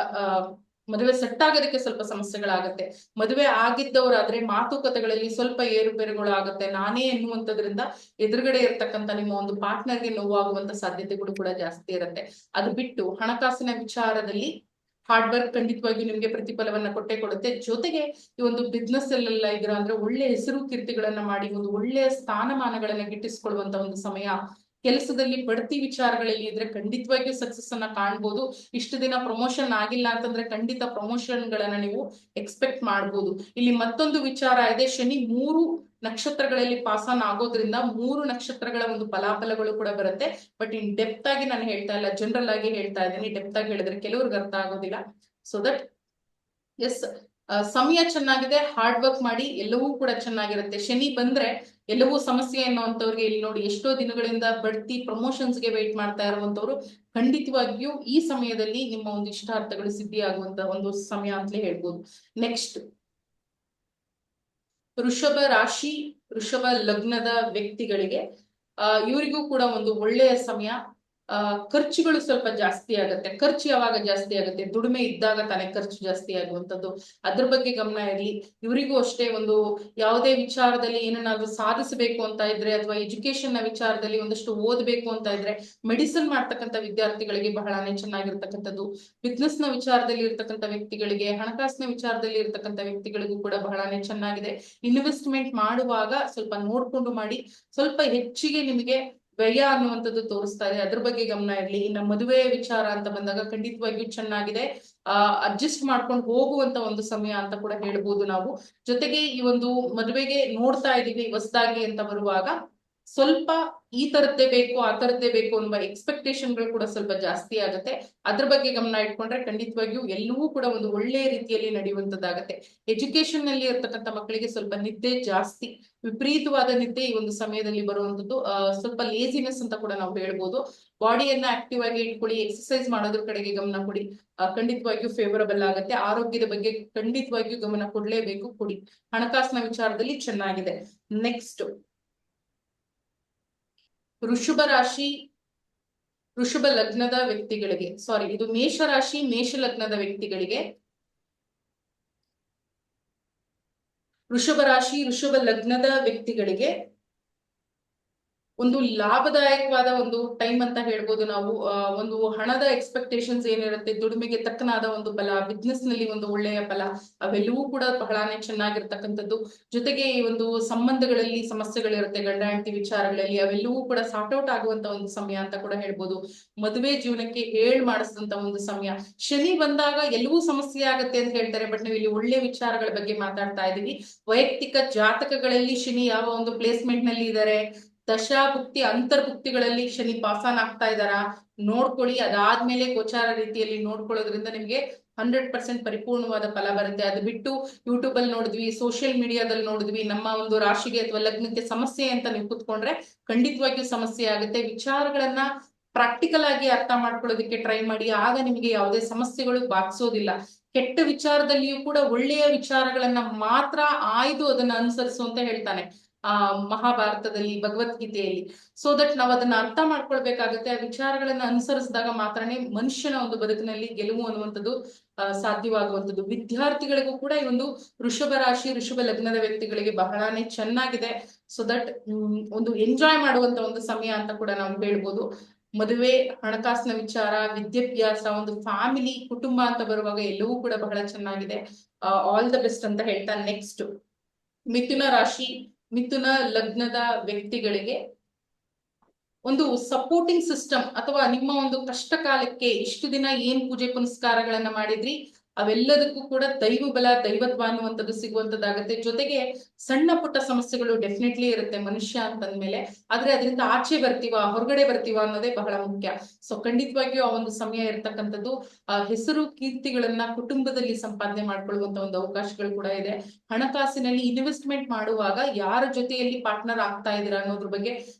ಮದುವೆ ಸೆಟ್ ಆಗೋದಕ್ಕೆ ಸ್ವಲ್ಪ ಸಮಸ್ಯೆಗಳಾಗತ್ತೆ. ಮದುವೆ ಆಗಿದ್ದವರಾದ್ರೆ ಮಾತುಕತೆಗಳಲ್ಲಿ ಸ್ವಲ್ಪ ಏರುಪೇರುಗಳು ಆಗುತ್ತೆ. ನಾನೇ ಎನ್ನುವಂಥದ್ರಿಂದ ಎದುರುಗಡೆ ಇರ್ತಕ್ಕಂಥ ನಿಮ್ಮ ಒಂದು ಪಾರ್ಟ್ನರ್ಗೆ ನೋವಾಗುವಂತ ಸಾಧ್ಯತೆಗಳು ಕೂಡ ಜಾಸ್ತಿ ಇರುತ್ತೆ. ಅದು ಬಿಟ್ಟು ಹಣಕಾಸಿನ ವಿಚಾರದಲ್ಲಿ ಹಾರ್ಡ್ ವರ್ಕ್ ಖಂಡಿತವಾಗಿ ನಿಮ್ಗೆ ಪ್ರತಿಫಲವನ್ನ ಕೊಟ್ಟೆ ಕೊಡುತ್ತೆ. ಜೊತೆಗೆ ಈ ಒಂದು ಬಿಸ್ನೆಸ್ ಅಲ್ಲೆಲ್ಲ ಇದ್ರ ಅಂದ್ರೆ ಒಳ್ಳೆ ಹೆಸರು ಕೀರ್ತಿಗಳನ್ನ ಮಾಡಿ ಒಂದು ಒಳ್ಳೆಯ ಸ್ಥಾನಮಾನಗಳನ್ನ ಗಿಟ್ಟಿಸ್ಕೊಳ್ಳುವಂತ ಒಂದು ಸಮಯ. ಕೆಲಸದಲ್ಲಿ ಬಡ್ತಿ ವಿಚಾರಗಳಲ್ಲಿ ಇದ್ರೆ ಖಂಡಿತವಾಗಿಯೂ ಸಕ್ಸಸ್ ಅನ್ನ ಕಾಣ್ಬೋದು. ಇಷ್ಟು ದಿನ ಪ್ರಮೋಷನ್ ಆಗಿಲ್ಲ ಅಂತಂದ್ರೆ ಖಂಡಿತ ಪ್ರಮೋಷನ್ ಗಳನ್ನ ನೀವು ಎಕ್ಸ್ಪೆಕ್ಟ್ ಮಾಡ್ಬೋದು. ಇಲ್ಲಿ ಮತ್ತೊಂದು ವಿಚಾರ ಇದೆ, ಶನಿ 3 ನಕ್ಷತ್ರಗಳಲ್ಲಿ ಪಾಸ್ ಆನ್ ಆಗೋದ್ರಿಂದ 3 ನಕ್ಷತ್ರಗಳ ಒಂದು ಫಲಾಫಲಗಳು ಕೂಡ ಬರುತ್ತೆ. ಬಟ್ ಇನ್ ಡೆಪ್ತ್ ಆಗಿ ನಾನು ಹೇಳ್ತಾ ಇಲ್ಲ, ಜನರಲ್ ಆಗಿ ಹೇಳ್ತಾ ಇದ್ದೀನಿ. ಡೆಪ್ತ್ ಆಗಿ ಹೇಳಿದ್ರೆ ಕೆಲವ್ರಿಗೆ ಅರ್ಥ ಆಗೋದಿಲ್ಲ. ಸೊ ದಟ್ ಎಸ್, ಸಮಯ ಚೆನ್ನಾಗಿದೆ, ಹಾರ್ಡ್ ವರ್ಕ್ ಮಾಡಿ, ಎಲ್ಲವೂ ಕೂಡ ಚೆನ್ನಾಗಿರುತ್ತೆ. ಶನಿ ಬಂದ್ರೆ ಎಲ್ಲವೂ ಸಮಸ್ಯೆ ಅನ್ನುವಂಥವ್ರಿಗೆ ಇಲ್ಲಿ ನೋಡಿ, ಎಷ್ಟೋ ದಿನಗಳಿಂದ ಬಡ್ತಿ ಪ್ರಮೋಷನ್ಸ್ಗೆ ವೇಟ್ ಮಾಡ್ತಾ ಇರುವಂತವ್ರು ಖಂಡಿತವಾಗಿಯೂ ಈ ಸಮಯದಲ್ಲಿ ನಿಮ್ಮ ಒಂದು ಇಷ್ಟಾರ್ಥಗಳು ಸಿದ್ಧಿ ಆಗುವಂತ ಒಂದು ಸಮಯ ಅಂತಲೇ ಹೇಳ್ಬೋದು. ನೆಕ್ಸ್ಟ್, ವೃಷಭ ರಾಶಿ ವೃಷಭ ಲಗ್ನದ ವ್ಯಕ್ತಿಗಳಿಗೆ ಇವರಿಗೂ ಕೂಡ ಒಂದು ಒಳ್ಳೆಯ ಸಮಯ. ಖರ್ಚುಗಳು ಸ್ವಲ್ಪ ಜಾಸ್ತಿ ಆಗುತ್ತೆ. ಖರ್ಚು ಯಾವಾಗ ಜಾಸ್ತಿ ಆಗುತ್ತೆ? ದುಡಿಮೆ ಇದ್ದಾಗ ತಾನೇ ಖರ್ಚು ಜಾಸ್ತಿ ಆಗುವಂಥದ್ದು. ಅದ್ರ ಬಗ್ಗೆ ಗಮನ ಇರಲಿ. ಇವರಿಗೂ ಅಷ್ಟೇ ಒಂದು ಯಾವುದೇ ವಿಚಾರದಲ್ಲಿ ಏನನ್ನಾದ್ರೂ ಸಾಧಿಸಬೇಕು ಅಂತ ಇದ್ರೆ ಅಥವಾ ಎಜುಕೇಶನ್ ನ ವಿಚಾರದಲ್ಲಿ ಒಂದಷ್ಟು ಓದಬೇಕು ಅಂತ ಇದ್ರೆ, ಮೆಡಿಸಿನ್ ಮಾಡ್ತಕ್ಕಂಥ ವಿದ್ಯಾರ್ಥಿಗಳಿಗೆ ಬಹಳನೇ ಚೆನ್ನಾಗಿರ್ತಕ್ಕಂಥದ್ದು. ಬಿಸ್ನೆಸ್ ನ ವಿಚಾರದಲ್ಲಿ ಇರ್ತಕ್ಕಂಥ ವ್ಯಕ್ತಿಗಳಿಗೆ, ಹಣಕಾಸಿನ ವಿಚಾರದಲ್ಲಿ ಇರ್ತಕ್ಕಂಥ ವ್ಯಕ್ತಿಗಳಿಗೂ ಕೂಡ ಬಹಳನೇ ಚೆನ್ನಾಗಿದೆ. ಇನ್ವೆಸ್ಟ್ಮೆಂಟ್ ಮಾಡುವಾಗ ಸ್ವಲ್ಪ ನೋಡ್ಕೊಂಡು ಮಾಡಿ. ಸ್ವಲ್ಪ ಹೆಚ್ಚಿಗೆ ನಿಮಗೆ ವ್ಯಯ ಅನ್ನುವಂಥದ್ದು ತೋರಿಸ್ತಾ ಇದೆ, ಅದ್ರ ಬಗ್ಗೆ ಗಮನ ಇರಲಿ. ಇನ್ನು ಮದುವೆ ವಿಚಾರ ಅಂತ ಬಂದಾಗ ಖಂಡಿತವಾಗಿಯೂ ಚೆನ್ನಾಗಿದೆ. ಅಡ್ಜಸ್ಟ್ ಮಾಡ್ಕೊಂಡು ಹೋಗುವಂತ ಒಂದು ಸಮಯ ಅಂತ ಕೂಡ ಹೇಳ್ಬೋದು ನಾವು. ಜೊತೆಗೆ ಈ ಒಂದು ಮದುವೆಗೆ ನೋಡ್ತಾ ಇದೀವಿ ಹೊಸದಾಗಿ ಅಂತ ಬರುವಾಗ ಸ್ವಲ್ಪ ಈ ತರದ್ದೇ ಬೇಕು ಆ ತರದ್ದೇ ಬೇಕು ಅನ್ನುವ ಎಕ್ಸ್ಪೆಕ್ಟೇಷನ್ಗಳು ಕೂಡ ಸ್ವಲ್ಪ ಜಾಸ್ತಿ ಆಗುತ್ತೆ. ಅದ್ರ ಬಗ್ಗೆ ಗಮನ ಇಟ್ಕೊಂಡ್ರೆ ಖಂಡಿತವಾಗಿಯೂ ಎಲ್ಲವೂ ಕೂಡ ಒಂದು ಒಳ್ಳೆಯ ರೀತಿಯಲ್ಲಿ ನಡೆಯುವಂತದ್ದಾಗತ್ತೆ. ಎಜುಕೇಶನ್ ನಲ್ಲಿ ಇರ್ತಕ್ಕಂಥ ಮಕ್ಕಳಿಗೆ ಸ್ವಲ್ಪ ನಿದ್ದೆ ಜಾಸ್ತಿ, ವಿಪರೀತವಾದ ನಿದ್ದೆ ಈ ಒಂದು ಸಮಯದಲ್ಲಿ ಬರುವಂತದ್ದು. ಸ್ವಲ್ಪ ಲೇಸಿನೆಸ್ ಅಂತ ಕೂಡ ನಾವು ಹೇಳ್ಬೋದು. ಬಾಡಿಯನ್ನ ಆಕ್ಟಿವ್ ಆಗಿ ಇಟ್ಕೊಳ್ಳಿ, ಎಕ್ಸರ್ಸೈಸ್ ಮಾಡೋದ್ರ ಕಡೆಗೆ ಗಮನ ಕೊಡಿ. ಖಂಡಿತವಾಗಿಯೂ ಫೇವರಬಲ್ ಆಗುತ್ತೆ. ಆರೋಗ್ಯದ ಬಗ್ಗೆ ಖಂಡಿತವಾಗಿಯೂ ಗಮನ ಕೊಡ್ಲೇಬೇಕು, ಕೊಡಿ. ಹಣಕಾಸಿನ ವಿಚಾರದಲ್ಲಿ ಚೆನ್ನಾಗಿದೆ. ನೆಕ್ಸ್ಟ್, ವೃಷಭ ರಾಶಿ ವೃಷಭ ಲಗ್ನದ ವ್ಯಕ್ತಿಗಳಿಗೆ, ಸಾರಿ ಇದು ಮೇಷ ರಾಶಿ ಮೇಷ ಲಗ್ನದ ವ್ಯಕ್ತಿಗಳಿಗೆ, ವೃಷಭ ರಾಶಿ ವೃಷಭ ಲಗ್ನದ ವ್ಯಕ್ತಿಗಳಿಗೆ ಒಂದು ಲಾಭದಾಯಕವಾದ ಒಂದು ಟೈಮ್ ಅಂತ ಹೇಳ್ಬೋದು ನಾವು. ಒಂದು ಹಣದ ಎಕ್ಸ್ಪೆಕ್ಟೇಷನ್ಸ್ ಏನಿರುತ್ತೆ, ದುಡಿಮೆಗೆ ತಕ್ಕನಾದ ಒಂದು ಫಲ, ಬಿಸ್ನೆಸ್ ನಲ್ಲಿ ಒಂದು ಒಳ್ಳೆಯ ಫಲ, ಅವೆಲ್ಲವೂ ಕೂಡ ಬಹಳನೇ ಚೆನ್ನಾಗಿರ್ತಕ್ಕಂಥದ್ದು. ಜೊತೆಗೆ ಈ ಒಂದು ಸಂಬಂಧಗಳಲ್ಲಿ ಸಮಸ್ಯೆಗಳಿರುತ್ತೆ, ಗಂಡ ಹೆಂಡತಿ ವಿಚಾರಗಳಲ್ಲಿ, ಅವೆಲ್ಲವೂ ಕೂಡ ಸಾರ್ಟ್ ಔಟ್ ಆಗುವಂತ ಒಂದು ಸಮಯ ಅಂತ ಕೂಡ ಹೇಳ್ಬೋದು. ಮದುವೆ ಜೀವನಕ್ಕೆ ಮಾಡಿಸಿದಂತ ಒಂದು ಸಮಯ. ಶನಿ ಬಂದಾಗ ಎಲ್ಲವೂ ಸಮಸ್ಯೆ ಆಗುತ್ತೆ ಅಂತ ಹೇಳ್ತಾರೆ, ಬಟ್ ನಾವು ಇಲ್ಲಿ ಒಳ್ಳೆ ವಿಚಾರಗಳ ಬಗ್ಗೆ ಮಾತಾಡ್ತಾ ಇದೀವಿ. ವೈಯಕ್ತಿಕ ಜಾತಕಗಳಲ್ಲಿ ಶನಿ ಯಾವ ಒಂದು ಪ್ಲೇಸ್ಮೆಂಟ್ ನಲ್ಲಿ ಇದ್ದಾರೆ, ದಶಾಭುಕ್ತಿ ಅಂತರ್ಭುಕ್ತಿಗಳಲ್ಲಿ ಶನಿ ಪಾಸಾನ್ ಆಗ್ತಾ ಇದಾರ ನೋಡ್ಕೊಳ್ಳಿ. ಅದಾದ್ಮೇಲೆ ಗೋಚಾರ ರೀತಿಯಲ್ಲಿ ನೋಡ್ಕೊಳ್ಳೋದ್ರಿಂದ ನಿಮ್ಗೆ 100% ಪರಿಪೂರ್ಣವಾದ ಫಲ ಬರುತ್ತೆ. ಅದು ಬಿಟ್ಟು ಯೂಟ್ಯೂಬ್ ಅಲ್ಲಿ ನೋಡಿದ್ವಿ, ಸೋಷಿಯಲ್ ಮೀಡಿಯಾದಲ್ಲಿ ನೋಡಿದ್ವಿ, ನಮ್ಮ ಒಂದು ರಾಶಿಗೆ ಅಥವಾ ಲಗ್ನಕ್ಕೆ ಸಮಸ್ಯೆ ಅಂತ ನೀವು ಕುತ್ಕೊಂಡ್ರೆ ಖಂಡಿತವಾಗಿಯೂ ಸಮಸ್ಯೆ ಆಗುತ್ತೆ. ವಿಚಾರಗಳನ್ನ ಪ್ರಾಕ್ಟಿಕಲ್ ಆಗಿ ಅರ್ಥ ಮಾಡ್ಕೊಳ್ಳೋದಕ್ಕೆ ಟ್ರೈ ಮಾಡಿ, ಆಗ ನಿಮಗೆ ಯಾವುದೇ ಸಮಸ್ಯೆಗಳು ಬಾಧಿಸೋದಿಲ್ಲ. ಕೆಟ್ಟ ವಿಚಾರದಲ್ಲಿಯೂ ಕೂಡ ಒಳ್ಳೆಯ ವಿಚಾರಗಳನ್ನ ಮಾತ್ರ ಆಯ್ದು ಅದನ್ನ ಅನುಸರಿಸು ಅಂತ ಹೇಳ್ತಾನೆ ಮಹಾಭಾರತದಲ್ಲಿ, ಭಗವದ್ಗೀತೆಯಲ್ಲಿ. ಸೊ ದಟ್ ನಾವು ಅದನ್ನ ಅರ್ಥ ಮಾಡ್ಕೊಳ್ಬೇಕಾಗತ್ತೆ. ಆ ವಿಚಾರಗಳನ್ನ ಅನುಸರಿಸಿದಾಗ ಮಾತ್ರನೇ ಮನುಷ್ಯನ ಒಂದು ಬದುಕಿನಲ್ಲಿ ಗೆಲುವು ಅನ್ನುವಂಥದ್ದು ಸಾಧ್ಯವಾಗುವಂಥದ್ದು. ವಿದ್ಯಾರ್ಥಿಗಳಿಗೂ ಕೂಡ ಈ ಒಂದು ವೃಷಭ ರಾಶಿ ವೃಷಭ ಲಗ್ನದ ವ್ಯಕ್ತಿಗಳಿಗೆ ಬಹಳನೇ ಚೆನ್ನಾಗಿದೆ. ಸೊ ದಟ್ ಒಂದು ಎಂಜಾಯ್ ಮಾಡುವಂತ ಒಂದು ಸಮಯ ಅಂತ ಕೂಡ ನಾವು ಹೇಳ್ಬೋದು. ಮದುವೆ, ಹಣಕಾಸಿನ ವಿಚಾರ, ವಿದ್ಯಾಭ್ಯಾಸ, ಒಂದು ಫ್ಯಾಮಿಲಿ, ಕುಟುಂಬ ಅಂತ ಬರುವಾಗ ಎಲ್ಲವೂ ಕೂಡ ಬಹಳ ಚೆನ್ನಾಗಿದೆ. ಆಲ್ ದ ಬೆಸ್ಟ್ ಅಂತ ಹೇಳ್ತಾ ನೆಕ್ಸ್ಟ್ ಮಿಥುನ ರಾಶಿ, ಮಿಥುನ ಲಗ್ನದ ವ್ಯಕ್ತಿಗಳಿಗೆ ಒಂದು ಸಪೋರ್ಟಿಂಗ್ ಸಿಸ್ಟಮ್ ಅಥವಾ ನಿಮ್ಮ ಒಂದು ಕಷ್ಟ ಕಾಲಕ್ಕೆ ಇಷ್ಟು ದಿನ ಏನ್ ಪೂಜೆ ಪುನಸ್ಕಾರಗಳನ್ನ ಮಾಡಿದ್ರಿ ಅವೆಲ್ಲದಕ್ಕೂ ಕೂಡ ದೈವ ಬಲ, ದೈವತ್ವ ಅನ್ನುವಂಥದ್ದು ಸಿಗುವಂತದ್ದಾಗತ್ತೆ. ಜೊತೆಗೆ ಸಣ್ಣ ಪುಟ್ಟ ಸಮಸ್ಯೆಗಳು ಡೆಫಿನೆಟ್ಲಿ ಇರುತ್ತೆ ಮನುಷ್ಯ ಅಂತಂದ್ಮೇಲೆ, ಆದ್ರೆ ಅದರಿಂದ ಆಚೆ ಬರ್ತೀವ, ಹೊರಗಡೆ ಬರ್ತೀವ ಅನ್ನೋದೇ ಬಹಳ ಮುಖ್ಯ. ಸೊ ಖಂಡಿತವಾಗಿಯೂ ಆ ಒಂದು ಸಮಯ ಇರ್ತಕ್ಕಂಥದ್ದು ಹೆಸರು ಕೀರ್ತಿಗಳನ್ನ ಕುಟುಂಬದಲ್ಲಿ ಸಂಪಾದನೆ ಮಾಡ್ಕೊಳ್ಳುವಂತ ಒಂದು ಅವಕಾಶಗಳು ಕೂಡ ಇದೆ. ಹಣಕಾಸಿನಲ್ಲಿ ಇನ್ವೆಸ್ಟ್ಮೆಂಟ್ ಮಾಡುವಾಗ ಯಾರ ಜೊತೆಯಲ್ಲಿ ಪಾರ್ಟ್ನರ್ ಆಗ್ತಾ ಇದ್ದೀರಾ ಅನ್ನೋದ್ರ ಬಗ್ಗೆ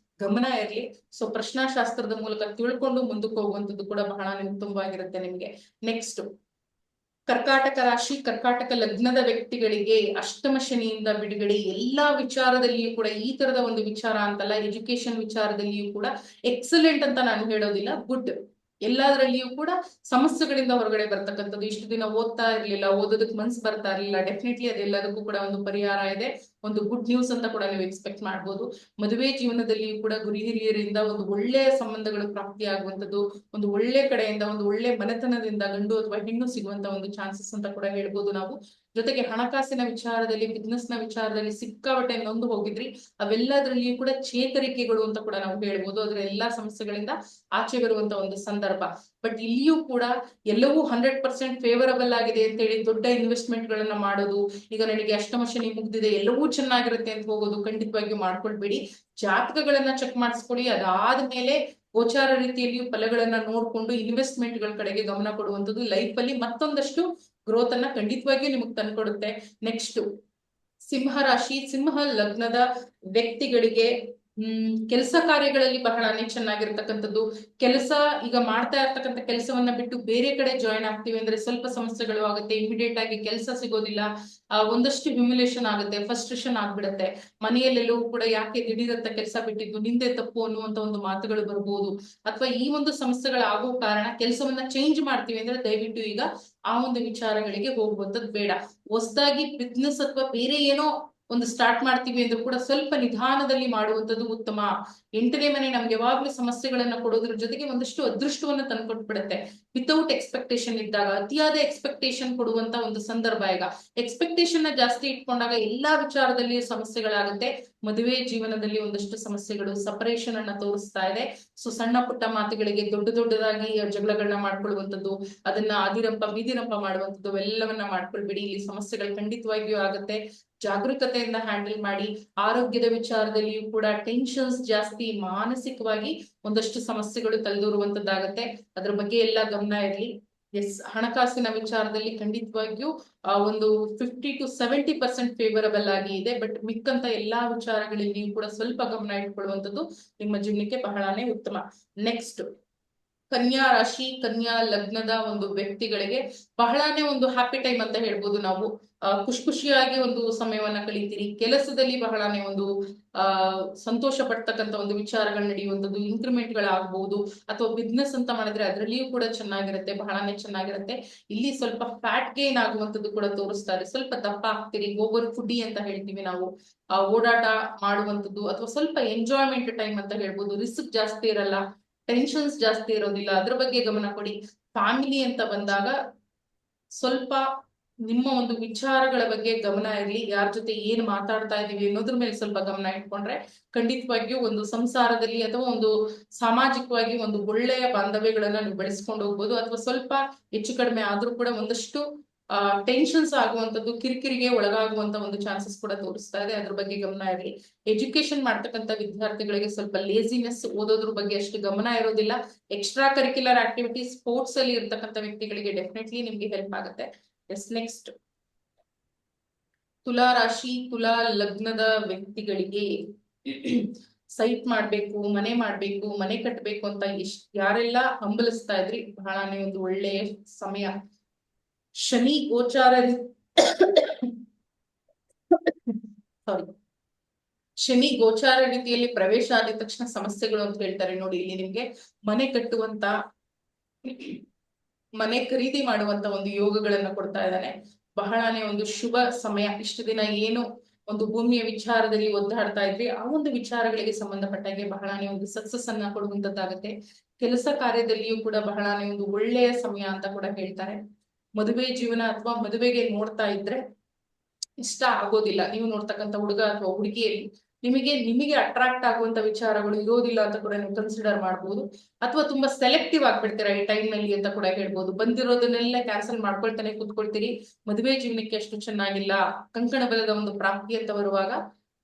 ಗಮನ ಇರಲಿ. ಸೊ ಪ್ರಶ್ನಾಶಾಸ್ತ್ರದ ಮೂಲಕ ತಿಳ್ಕೊಂಡು ಮುಂದಕ್ಕೆ ಹೋಗುವಂಥದ್ದು ಕೂಡ ಬಹಳ ಉತ್ತಮವಾಗಿರುತ್ತೆ ನಿಮ್ಗೆ. ನೆಕ್ಸ್ಟ್ ಕರ್ಕಾಟಕ ರಾಶಿ, ಕರ್ಕಾಟಕ ಲಗ್ನದ ವ್ಯಕ್ತಿಗಳಿಗೆ ಅಷ್ಟಮ ಶನಿಯಿಂದ ಬಿಡುಗಡೆ. ಎಲ್ಲಾ ವಿಚಾರದಲ್ಲಿಯೂ ಕೂಡ ಈ ತರದ ಒಂದು ವಿಚಾರ ಅಂತಲ್ಲ, ಎಜುಕೇಶನ್ ವಿಚಾರದಲ್ಲಿಯೂ ಕೂಡ ಎಕ್ಸಲೆಂಟ್ ಅಂತ ನಾನು ಹೇಳೋದಿಲ್ಲ, ಗುಡ್. ಎಲ್ಲದರಲ್ಲಿಯೂ ಕೂಡ ಸಮಸ್ಯೆಗಳಿಂದ ಹೊರಗಡೆ ಬರ್ತಕ್ಕಂಥದ್ದು. ಇಷ್ಟು ದಿನ ಓದ್ತಾ ಇರ್ಲಿಲ್ಲ, ಓದೋದಕ್ಕೆ ಮನ್ಸು ಬರ್ತಾ ಇರ್ಲಿಲ್ಲ, ಡೆಫಿನೆಟ್ಲಿ ಅದೆಲ್ಲದಕ್ಕೂ ಕೂಡ ಒಂದು ಪರಿಹಾರ ಇದೆ. ಒಂದು ಗುಡ್ ನ್ಯೂಸ್ ಅಂತ ಕೂಡ ನೀವು ಎಕ್ಸ್ಪೆಕ್ಟ್ ಮಾಡ್ಬೋದು. ಮದುವೆ ಜೀವನದಲ್ಲಿಯೂ ಕೂಡ ಗುರು ಹಿರಿಯರಿಂದ ಒಂದು ಒಳ್ಳೆಯ ಸಂಬಂಧಗಳು ಪ್ರಾಪ್ತಿಯಾಗುವಂಥದ್ದು, ಒಂದು ಒಳ್ಳೆ ಕಡೆಯಿಂದ, ಒಂದು ಒಳ್ಳೆ ಮನೆತನದಿಂದ ಗಂಡು ಅಥವಾ ಹೆಣ್ಣು ಸಿಗುವಂತ ಒಂದು ಚಾನ್ಸಸ್ ಅಂತ ಕೂಡ ಹೇಳ್ಬೋದು ನಾವು. ಜೊತೆಗೆ ಹಣಕಾಸಿನ ವಿಚಾರದಲ್ಲಿ, ಬಿಸ್ನೆಸ್ ನ ವಿಚಾರದಲ್ಲಿ ಸಿಕ್ಕಾಪಟ್ಟೆ ನೊಂದು ಹೋಗಿದ್ರಿ, ಅವೆಲ್ಲದರಲ್ಲಿಯೂ ಕೂಡ ಚೇತರಿಕೆಗಳು ಅಂತ ಕೂಡ ನಾವು ಹೇಳ್ಬೋದು. ಅದರ ಎಲ್ಲಾ ಸಮಸ್ಯೆಗಳಿಂದ ಆಚೆ ಬರುವಂತ ಒಂದು ಸಂದರ್ಭ. ಬಟ್ ಇಲ್ಲಿಯೂ ಕೂಡ ಎಲ್ಲವೂ 100% ಫೇವರಬಲ್ ಆಗಿದೆ ಅಂತ ಹೇಳಿ ದೊಡ್ಡ ಇನ್ವೆಸ್ಟ್ಮೆಂಟ್ ಗಳನ್ನ ಮಾಡೋದು, ಈಗ ನನಗೆ ಅಷ್ಟಮ ಶನಿ ಮುಗ್ದಿದೆ ಎಲ್ಲವೂ ಚೆನ್ನಾಗಿರುತ್ತೆ ಅಂತ ಹೋಗೋದು ಖಂಡಿತವಾಗಿಯೂ ಮಾಡ್ಕೊಳ್ಬೇಡಿ. ಜಾತಕಗಳನ್ನ ಚೆಕ್ ಮಾಡಿಸ್ಕೊಳ್ಳಿ, ಅದಾದ್ಮೇಲೆ ಗೋಚಾರ ರೀತಿಯಲ್ಲಿಯೂ ಫಲಗಳನ್ನ ನೋಡ್ಕೊಂಡು ಇನ್ವೆಸ್ಟ್ಮೆಂಟ್ ಗಳ ಕಡೆಗೆ ಗಮನ ಕೊಡುವಂಥದ್ದು ಲೈಫ್ ಅಲ್ಲಿ ಮತ್ತೊಂದಷ್ಟು ಗ್ರೋತ್ ಅನ್ನ ಖಂಡಿತವಾಗಿಯೂ ನಿಮಗೆ ತಂದ್ಕೊಡುತ್ತೆ. ನೆಕ್ಸ್ಟ್ ಸಿಂಹ ರಾಶಿ, ಸಿಂಹ ಲಗ್ನದ ವ್ಯಕ್ತಿಗಳಿಗೆ ಕೆಲಸ ಕಾರ್ಯಗಳಲ್ಲಿ ಬಹಳನೇ ಚೆನ್ನಾಗಿರ್ತಕ್ಕಂಥದ್ದು. ಕೆಲಸ ಈಗ ಮಾಡ್ತಾ ಇರ್ತಕ್ಕಂಥ ಕೆಲಸವನ್ನ ಬಿಟ್ಟು ಬೇರೆ ಕಡೆ ಜಾಯಿನ್ ಆಗ್ತೀವಿ ಅಂದ್ರೆ ಸ್ವಲ್ಪ ಸಮಸ್ಯೆಗಳು ಆಗುತ್ತೆ, ಇಮಿಡಿಯೇಟ್ ಆಗಿ ಕೆಲಸ ಸಿಗೋದಿಲ್ಲ, ಒಂದಷ್ಟು ಹ್ಯೂಮಿಲೇಷನ್ ಆಗುತ್ತೆ, ಫ್ರಸ್ಟ್ರೇಷನ್ ಆಗ್ಬಿಡುತ್ತೆ. ಮನೆಯಲ್ಲೆಲ್ಲವೂ ಕೂಡ ಯಾಕೆ ದಿಢೀರಂತ ಕೆಲಸ ಬಿಟ್ಟಿದ್ದು, ನಿಂದೆ ತಪ್ಪು ಅನ್ನುವಂತ ಒಂದು ಮಾತುಗಳು ಬರ್ಬೋದು. ಅಥವಾ ಈ ಒಂದು ಸಮಸ್ಯೆಗಳಾಗೋ ಕಾರಣ ಕೆಲಸವನ್ನ ಚೇಂಜ್ ಮಾಡ್ತೀವಿ ಅಂದ್ರೆ ದಯವಿಟ್ಟು ಈಗ ಆ ಒಂದು ವಿಚಾರಗಳಿಗೆ ಹೋಗುವಂಥದ್ದು ಬೇಡ. ಹೊಸದಾಗಿ ಬಿಸ್ನೆಸ್ ಅಥವಾ ಬೇರೆ ಏನೋ ಒಂದು ಸ್ಟಾರ್ಟ್ ಮಾಡ್ತೀವಿ ಅಂದ್ರೂ ಕೂಡ ಸ್ವಲ್ಪ ನಿಧಾನದಲ್ಲಿ ಮಾಡುವಂಥದ್ದು ಉತ್ತಮ. 8ನೇ ಮನೆ ನಮ್ಗೆ ಯಾವಾಗ್ಲೂ ಸಮಸ್ಯೆಗಳನ್ನ ಕೊಡೋದ್ರ ಜೊತೆಗೆ ಒಂದಷ್ಟು ಅದೃಷ್ಟವನ್ನ ತಂದ್ಕೊಟ್ಬಿಡುತ್ತೆ. ವಿತೌಟ್ ಎಕ್ಸ್ಪೆಕ್ಟೇಷನ್ ಇದ್ದಾಗ ಅತಿಯಾದ ಎಕ್ಸ್ಪೆಕ್ಟೇಷನ್ ಕೊಡುವಂತ ಒಂದು ಸಂದರ್ಭ. ಈಗ ಎಕ್ಸ್ಪೆಕ್ಟೇಷನ್ ನ ಜಾಸ್ತಿ ಇಟ್ಕೊಂಡಾಗ ಎಲ್ಲಾ ವಿಚಾರದಲ್ಲಿಯೂ ಸಮಸ್ಯೆಗಳಾಗುತ್ತೆ. ಮದುವೆ ಜೀವನದಲ್ಲಿ ಒಂದಷ್ಟು ಸಮಸ್ಯೆಗಳು, ಸಪರೇಷನ್ ಅನ್ನ ತೋರಿಸ್ತಾ ಇದೆ. ಸೊ ಸಣ್ಣ ಪುಟ್ಟ ಮಾತುಗಳಿಗೆ ದೊಡ್ಡದಾಗಿ ಜಗಳಗಳನ್ನ ಮಾಡ್ಕೊಳ್ಳುವಂಥದ್ದು, ಅದನ್ನ ಆದಿರಂಪ ಬೀದಿರಂಪ ಮಾಡುವಂಥದ್ದು ಎಲ್ಲವನ್ನ ಮಾಡ್ಕೊಳ್ಬೇಡಿ. ಇಲ್ಲಿ ಸಮಸ್ಯೆಗಳು ಖಂಡಿತವಾಗಿಯೂ ಆಗುತ್ತೆ. ಜಾಗರೂಕತೆಯಿಂದ ಹ್ಯಾಂಡಲ್ ಮಾಡಿ. ಆರೋಗ್ಯದ ವಿಚಾರದಲ್ಲಿಯೂ ಕೂಡ ಟೆನ್ಷನ್ಸ್ ಜಾಸ್ತಿ, ಮಾನಸಿಕವಾಗಿ ಒಂದಷ್ಟು ಸಮಸ್ಯೆಗಳು ತಲೆದೂರುವಂತದ್ದಾಗತ್ತೆ. ಅದ್ರ ಬಗ್ಗೆ ಎಲ್ಲ ಗಮನ ಇರಲಿ. ಎಸ್, ಹಣಕಾಸಿನ ವಿಚಾರದಲ್ಲಿ ಖಂಡಿತವಾಗಿಯೂ ಒಂದು 50 to 70% ಫೇವರಬಲ್ ಆಗಿ ಇದೆ. ಬಟ್ ಮಿಕ್ಕಂತ ಎಲ್ಲಾ ವಿಚಾರಗಳಲ್ಲಿಯೂ ಕೂಡ ಸ್ವಲ್ಪ ಗಮನ ಇಟ್ಕೊಳ್ಳುವಂಥದ್ದು ನಿಮ್ಮ ಜೀವನಕ್ಕೆ ಬಹಳನೇ ಉತ್ತಮ. ನೆಕ್ಸ್ಟ್ ಕನ್ಯಾ ರಾಶಿ, ಕನ್ಯಾ ಲಗ್ನದ ಒಂದು ವ್ಯಕ್ತಿಗಳಿಗೆ ಬಹಳನೇ ಒಂದು ಹ್ಯಾಪಿ ಟೈಮ್ ಅಂತ ಹೇಳ್ಬೋದು ನಾವು. ಖುಷಿಯಾಗಿ ಒಂದು ಸಮಯವನ್ನ ಕಳೀತೀರಿ. ಕೆಲಸದಲ್ಲಿ ಬಹಳನೇ ಒಂದು ಸಂತೋಷ ಪಡ್ತಕ್ಕಂಥ ಒಂದು ವಿಚಾರಗಳು ನಡೆಯುವಂಥದ್ದು, ಇನ್ಕ್ರಿಮೆಂಟ್ ಗಳಾಗಬಹುದು. ಅಥವಾ ಬಿಸ್ನೆಸ್ ಅಂತ ಮಾಡಿದ್ರೆ ಅದರಲ್ಲಿಯೂ ಕೂಡ ಚೆನ್ನಾಗಿರುತ್ತೆ, ಬಹಳನೇ ಚೆನ್ನಾಗಿರುತ್ತೆ. ಇಲ್ಲಿ ಸ್ವಲ್ಪ ಫ್ಯಾಟ್ ಗೇನ್ ಆಗುವಂಥದ್ದು ಕೂಡ ತೋರಿಸ್ತಾ ಇದೆ. ಸ್ವಲ್ಪ ದಪ್ಪ ಆಗ್ತೀರಿ, ಓವರ್ ಫುಡ್ಡಿ ಅಂತ ಹೇಳ್ತೀವಿ ನಾವು. ಓಡಾಟ ಮಾಡುವಂಥದ್ದು ಅಥವಾ ಸ್ವಲ್ಪ ಎಂಜಾಯ್ಮೆಂಟ್ ಟೈಮ್ ಅಂತ ಹೇಳ್ಬೋದು. ರಿಸ್ಕ್ ಜಾಸ್ತಿ ಇರಲ್ಲ, ಟೆನ್ಷನ್ಸ್ ಜಾಸ್ತಿ ಇರೋದಿಲ್ಲ, ಅದ್ರ ಬಗ್ಗೆ ಗಮನ ಕೊಡಿ. ಫ್ಯಾಮಿಲಿ ಅಂತ ಬಂದಾಗ ಸ್ವಲ್ಪ ನಿಮ್ಮ ಒಂದು ವಿಚಾರಗಳ ಬಗ್ಗೆ ಗಮನ ಇರಲಿ. ಯಾರ ಜೊತೆ ಏನ್ ಮಾತಾಡ್ತಾ ಇದೀವಿ ಅನ್ನೋದ್ರ ಮೇಲೆ ಸ್ವಲ್ಪ ಗಮನ ಇಟ್ಕೊಂಡ್ರೆ ಖಂಡಿತವಾಗಿಯೂ ಒಂದು ಸಂಸಾರದಲ್ಲಿ ಅಥವಾ ಒಂದು ಸಾಮಾಜಿಕವಾಗಿ ಒಂದು ಒಳ್ಳೆಯ ಬಾಂಧವ್ಯಗಳನ್ನ ನೀವು ಬೆಳೆಸ್ಕೊಂಡು ಹೋಗ್ಬೋದು. ಅಥವಾ ಸ್ವಲ್ಪ ಹೆಚ್ಚು ಕಡಿಮೆ ಆದ್ರೂ ಕೂಡ ಒಂದಷ್ಟು ಟೆನ್ಷನ್ಸ್ ಆಗುವಂಥದ್ದು, ಕಿರಿಕಿರಿಗೆ ಒಳಗಾಗುವಂತ ಒಂದು ಚಾನ್ಸಸ್ ಕೂಡ ತೋರಿಸ್ತಾ ಇದೆ. ಅದ್ರ ಬಗ್ಗೆ ಗಮನ ಇರಲಿ. ಎಜುಕೇಶನ್ ಮಾಡ್ತಕ್ಕಂಥ ವಿದ್ಯಾರ್ಥಿಗಳಿಗೆ ಸ್ವಲ್ಪ ಲೇಸಿನೆಸ್, ಓದೋದ್ರ ಬಗ್ಗೆ ಅಷ್ಟು ಗಮನ ಇರೋದಿಲ್ಲ. ಎಕ್ಸ್ಟ್ರಾ ಕರಿಕ್ಯುಲರ್ ಆಕ್ಟಿವಿಟೀಸ್, ಸ್ಪೋರ್ಟ್ಸ್ ಅಲ್ಲಿ ಇರ್ತಕ್ಕಂಥ ವ್ಯಕ್ತಿಗಳಿಗೆ ಡೆಫಿನೆಟ್ಲಿ ನಿಮ್ಗೆ ಹೆಲ್ಪ್ ಆಗುತ್ತೆ. ಎಸ್, ನೆಕ್ಸ್ಟ್ ತುಲಾ ರಾಶಿ, ತುಲಾ ಲಗ್ನದ ವ್ಯಕ್ತಿಗಳಿಗೆ ಸೈಟ್ ಮಾಡ್ಬೇಕು, ಮನೆ ಮಾಡ್ಬೇಕು, ಮನೆ ಕಟ್ಟಬೇಕು ಅಂತ ಯಾರೆಲ್ಲ ಹಂಬಲಿಸ್ತಾ ಇದ್ರಿ ಬಹಳನೇ ಒಂದು ಒಳ್ಳೆಯ ಸಮಯ. ಶನಿ ಗೋಚಾರ ಸಾರಿ ಶನಿ ಗೋಚಾರ ರೀತಿಯಲ್ಲಿ ಪ್ರವೇಶ ಆದ ತಕ್ಷಣ ಸಮಸ್ಯೆಗಳು ಅಂತ ಹೇಳ್ತಾರೆ ನೋಡಿ. ಇಲ್ಲಿ ನಿಮ್ಗೆ ಮನೆ ಕಟ್ಟುವಂತ, ಮನೆ ಖರೀದಿ ಮಾಡುವಂತ ಒಂದು ಯೋಗಗಳನ್ನ ಕೊಡ್ತಾ ಇದ್ದಾನೆ. ಬಹಳನೇ ಒಂದು ಶುಭ ಸಮಯ. ಇಷ್ಟು ದಿನ ಏನು ಒಂದು ಭೂಮಿಯ ವಿಚಾರದಲ್ಲಿ ಒದ್ದಾಡ್ತಾ ಇದ್ರಿ, ಆ ಒಂದು ವಿಚಾರಗಳಿಗೆ ಸಂಬಂಧಪಟ್ಟಾಗೆ ಬಹಳನೇ ಒಂದು ಸಕ್ಸಸ್ ಅನ್ನ ಕೊಡುವಂತದ್ದಾಗತ್ತೆ. ಕೆಲಸ ಕಾರ್ಯದಲ್ಲಿಯೂ ಕೂಡ ಬಹಳನೇ ಒಂದು ಒಳ್ಳೆಯ ಸಮಯ ಅಂತ ಕೂಡ ಹೇಳ್ತಾರೆ. ಮದುವೆ ಜೀವನ ಅಥವಾ ಮದುವೆಗೆ ನೋಡ್ತಾ ಇದ್ರೆ ಇಷ್ಟ ಆಗೋದಿಲ್ಲ, ನೀವು ನೋಡ್ತಕ್ಕಂಥ ಹುಡುಗ ಅಥವಾ ಹುಡುಗಿಯಲ್ಲಿ ನಿಮಗೆ ಅಟ್ರಾಕ್ಟ್ ಆಗುವಂತ ವಿಚಾರಗಳು ಇರೋದಿಲ್ಲ ಅಂತ ಕೂಡ ನೀವು ಕನ್ಸಿಡರ್ ಮಾಡ್ಬೋದು. ಅಥವಾ ತುಂಬಾ ಸೆಲೆಕ್ಟಿವ್ ಆಗ್ಬಿಡ್ತೀರಾ ಈ ಟೈಮ್ ನಲ್ಲಿ ಅಂತ ಕೂಡ ಹೇಳ್ಬೋದು. ಬಂದಿರೋದನ್ನೆಲ್ಲ ಕ್ಯಾನ್ಸಲ್ ಮಾಡ್ಕೊಳ್ತಾನೆ ಕೂತ್ಕೊಳ್ತೀರಿ, ಮದುವೆ ಜೀವನಕ್ಕೆ ಅಷ್ಟು ಚೆನ್ನಾಗಿಲ್ಲ. ಕಂಕಣ ಬಲದ ಒಂದು ಪ್ರಾಪ್ತಿ ಅಂತ ಬರುವಾಗ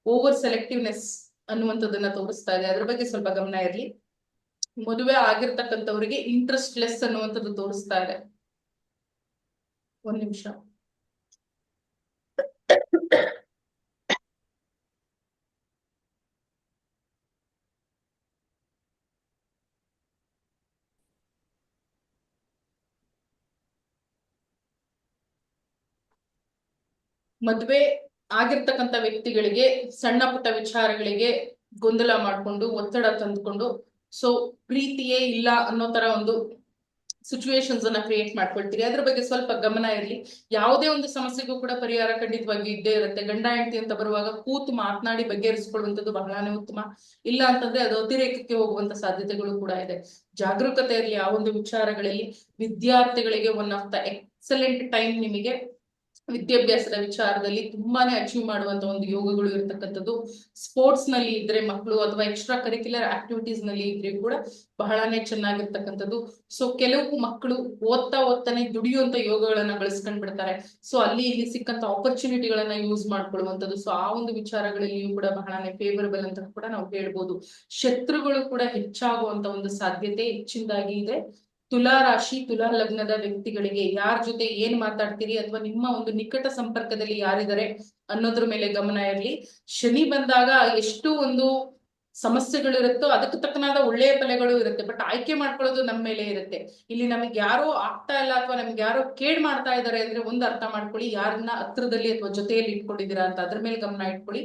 ಓವರ್ ಸೆಲೆಕ್ಟಿವ್ನೆಸ್ ಅನ್ನುವಂಥದ್ದನ್ನ ತೋರಿಸ್ತಾ ಇದೆ. ಅದ್ರ ಬಗ್ಗೆ ಸ್ವಲ್ಪ ಗಮನ ಇರ್ಲಿ. ಮದುವೆ ಆಗಿರ್ತಕ್ಕಂಥವ್ರಿಗೆ ಇಂಟ್ರೆಸ್ಟ್ ಲೆಸ್ ಅನ್ನುವಂಥದ್ದು ತೋರಿಸ್ತಾ ಇದೆ. ಒಂದ್ ನಿಮಿಷ. ಮದ್ವೆ ಆಗಿರ್ತಕ್ಕಂಥ ವ್ಯಕ್ತಿಗಳಿಗೆ ಸಣ್ಣ ಪುಟ್ಟ ವಿಚಾರಗಳಿಗೆ ಗೊಂದಲ ಮಾಡ್ಕೊಂಡು ಒತ್ತಡ ತಂದ್ಕೊಂಡು ಸೊ ಪ್ರೀತಿಯೇ ಇಲ್ಲ ಅನ್ನೋ ತರ ಒಂದು ಸಿಚುವೇಶನ್ಸ್ ಅನ್ನ ಕ್ರಿಯೇಟ್ ಮಾಡ್ಕೊಳ್ತೀರಿ. ಅದ್ರ ಬಗ್ಗೆ ಸ್ವಲ್ಪ ಗಮನ ಇರಲಿ. ಯಾವುದೇ ಒಂದು ಸಮಸ್ಯೆಗೂ ಕೂಡ ಪರಿಹಾರ ಖಂಡಿತವಾಗಿ ಇದ್ದೇ ಇರುತ್ತೆ. ಗಂಡ ಹೆಂಡತಿ ಅಂತ ಬರುವಾಗ ಕೂತು ಮಾತನಾಡಿ ಬಗೆಹರಿಸಿಕೊಳ್ಳುವಂಥದ್ದು ಬಹಳನೇ ಉತ್ತಮ. ಇಲ್ಲ ಅಂತಂದ್ರೆ ಅದು ಅತಿರೇಕಕ್ಕೆ ಹೋಗುವಂತ ಸಾಧ್ಯತೆಗಳು ಕೂಡ ಇದೆ. ಜಾಗರೂಕತೆ ಇರಲಿ ಆ ಒಂದು ವಿಚಾರಗಳಲ್ಲಿ. ವಿದ್ಯಾರ್ಥಿಗಳಿಗೆ one of the excellent time. ನಿಮಗೆ ವಿದ್ಯಾಭ್ಯಾಸದ ವಿಚಾರದಲ್ಲಿ ತುಂಬಾನೇ ಅಚೀವ್ ಮಾಡುವಂತ ಒಂದು ಯೋಗಗಳು ಇರತಕ್ಕಂಥದ್ದು. ಸ್ಪೋರ್ಟ್ಸ್ ನಲ್ಲಿ ಇದ್ರೆ ಮಕ್ಕಳು ಅಥವಾ ಎಕ್ಸ್ಟ್ರಾ ಕರಿಕ್ಯುಲರ್ ಆಕ್ಟಿವಿಟೀಸ್ ನಲ್ಲಿ ಇದ್ರೆ ಕೂಡ ಬಹಳನೇ ಚೆನ್ನಾಗಿರ್ತಕ್ಕಂಥದ್ದು. ಸೊ ಕೆಲವು ಮಕ್ಕಳು ಓದ್ತಾನೆ ದುಡಿಯುವಂತ ಯೋಗಗಳನ್ನ ಗಳಿಸ್ಕೊಂಡ್ ಬಿಡ್ತಾರೆ. ಸೊ ಅಲ್ಲಿ ಇಲ್ಲಿ ಸಿಕ್ಕಂತ ಆಪರ್ಚುನಿಟಿಗಳನ್ನ ಯೂಸ್ ಮಾಡ್ಕೊಳ್ಳುವಂಥದ್ದು. ಸೊ ಆ ಒಂದು ವಿಚಾರಗಳಲ್ಲಿಯೂ ಕೂಡ ಬಹಳನೇ ಫೇವರಬಲ್ ಅಂತ ಕೂಡ ನಾವು ಹೇಳ್ಬೋದು. ಶತ್ರುಗಳು ಕೂಡ ಹೆಚ್ಚಾಗುವಂತ ಒಂದು ಸಾಧ್ಯತೆ ಹೆಚ್ಚಿನದಾಗಿ ಇದೆ. ತುಲಾ ರಾಶಿ ತುಲಾ ಲಗ್ನದ ವ್ಯಕ್ತಿಗಳಿಗೆ ಯಾರ ಜೊತೆ ಏನ್ ಮಾತಾಡ್ತೀರಿ ಅಥವಾ ನಿಮ್ಮ ಒಂದು ನಿಕಟ ಸಂಪರ್ಕದಲ್ಲಿ ಯಾರಿದ್ದಾರೆ ಅನ್ನೋದ್ರ ಮೇಲೆ ಗಮನ ಇರಲಿ. ಶನಿ ಬಂದಾಗ ಎಷ್ಟು ಒಂದು ಸಮಸ್ಯೆಗಳಿರುತ್ತೋ ಅದಕ್ಕೆ ತಕ್ಕನಾದ ಒಳ್ಳೆಯ ಫಲಗಳು ಇರುತ್ತೆ. ಬಟ್ ಆಯ್ಕೆ ಮಾಡ್ಕೊಳ್ಳೋದು ನಮ್ಮ ಮೇಲೆ ಇರುತ್ತೆ. ಇಲ್ಲಿ ನಮಗೆ ಯಾರೋ ಆಗ್ತಾ ಇಲ್ಲ ಅಥವಾ ನಮ್ಗೆ ಯಾರೋ ಕೇಡ್ ಮಾಡ್ತಾ ಇದ್ದಾರೆ ಅಂದ್ರೆ ಒಂದು ಅರ್ಥ ಮಾಡ್ಕೊಳ್ಳಿ, ಯಾರನ್ನ ಹತ್ರದಲ್ಲಿ ಅಥವಾ ಜೊತೆಯಲ್ಲಿ ಇಟ್ಕೊಂಡಿದ್ದೀರಾ ಅಂತ ಅದ್ರ ಮೇಲೆ ಗಮನ ಇಟ್ಕೊಳ್ಳಿ.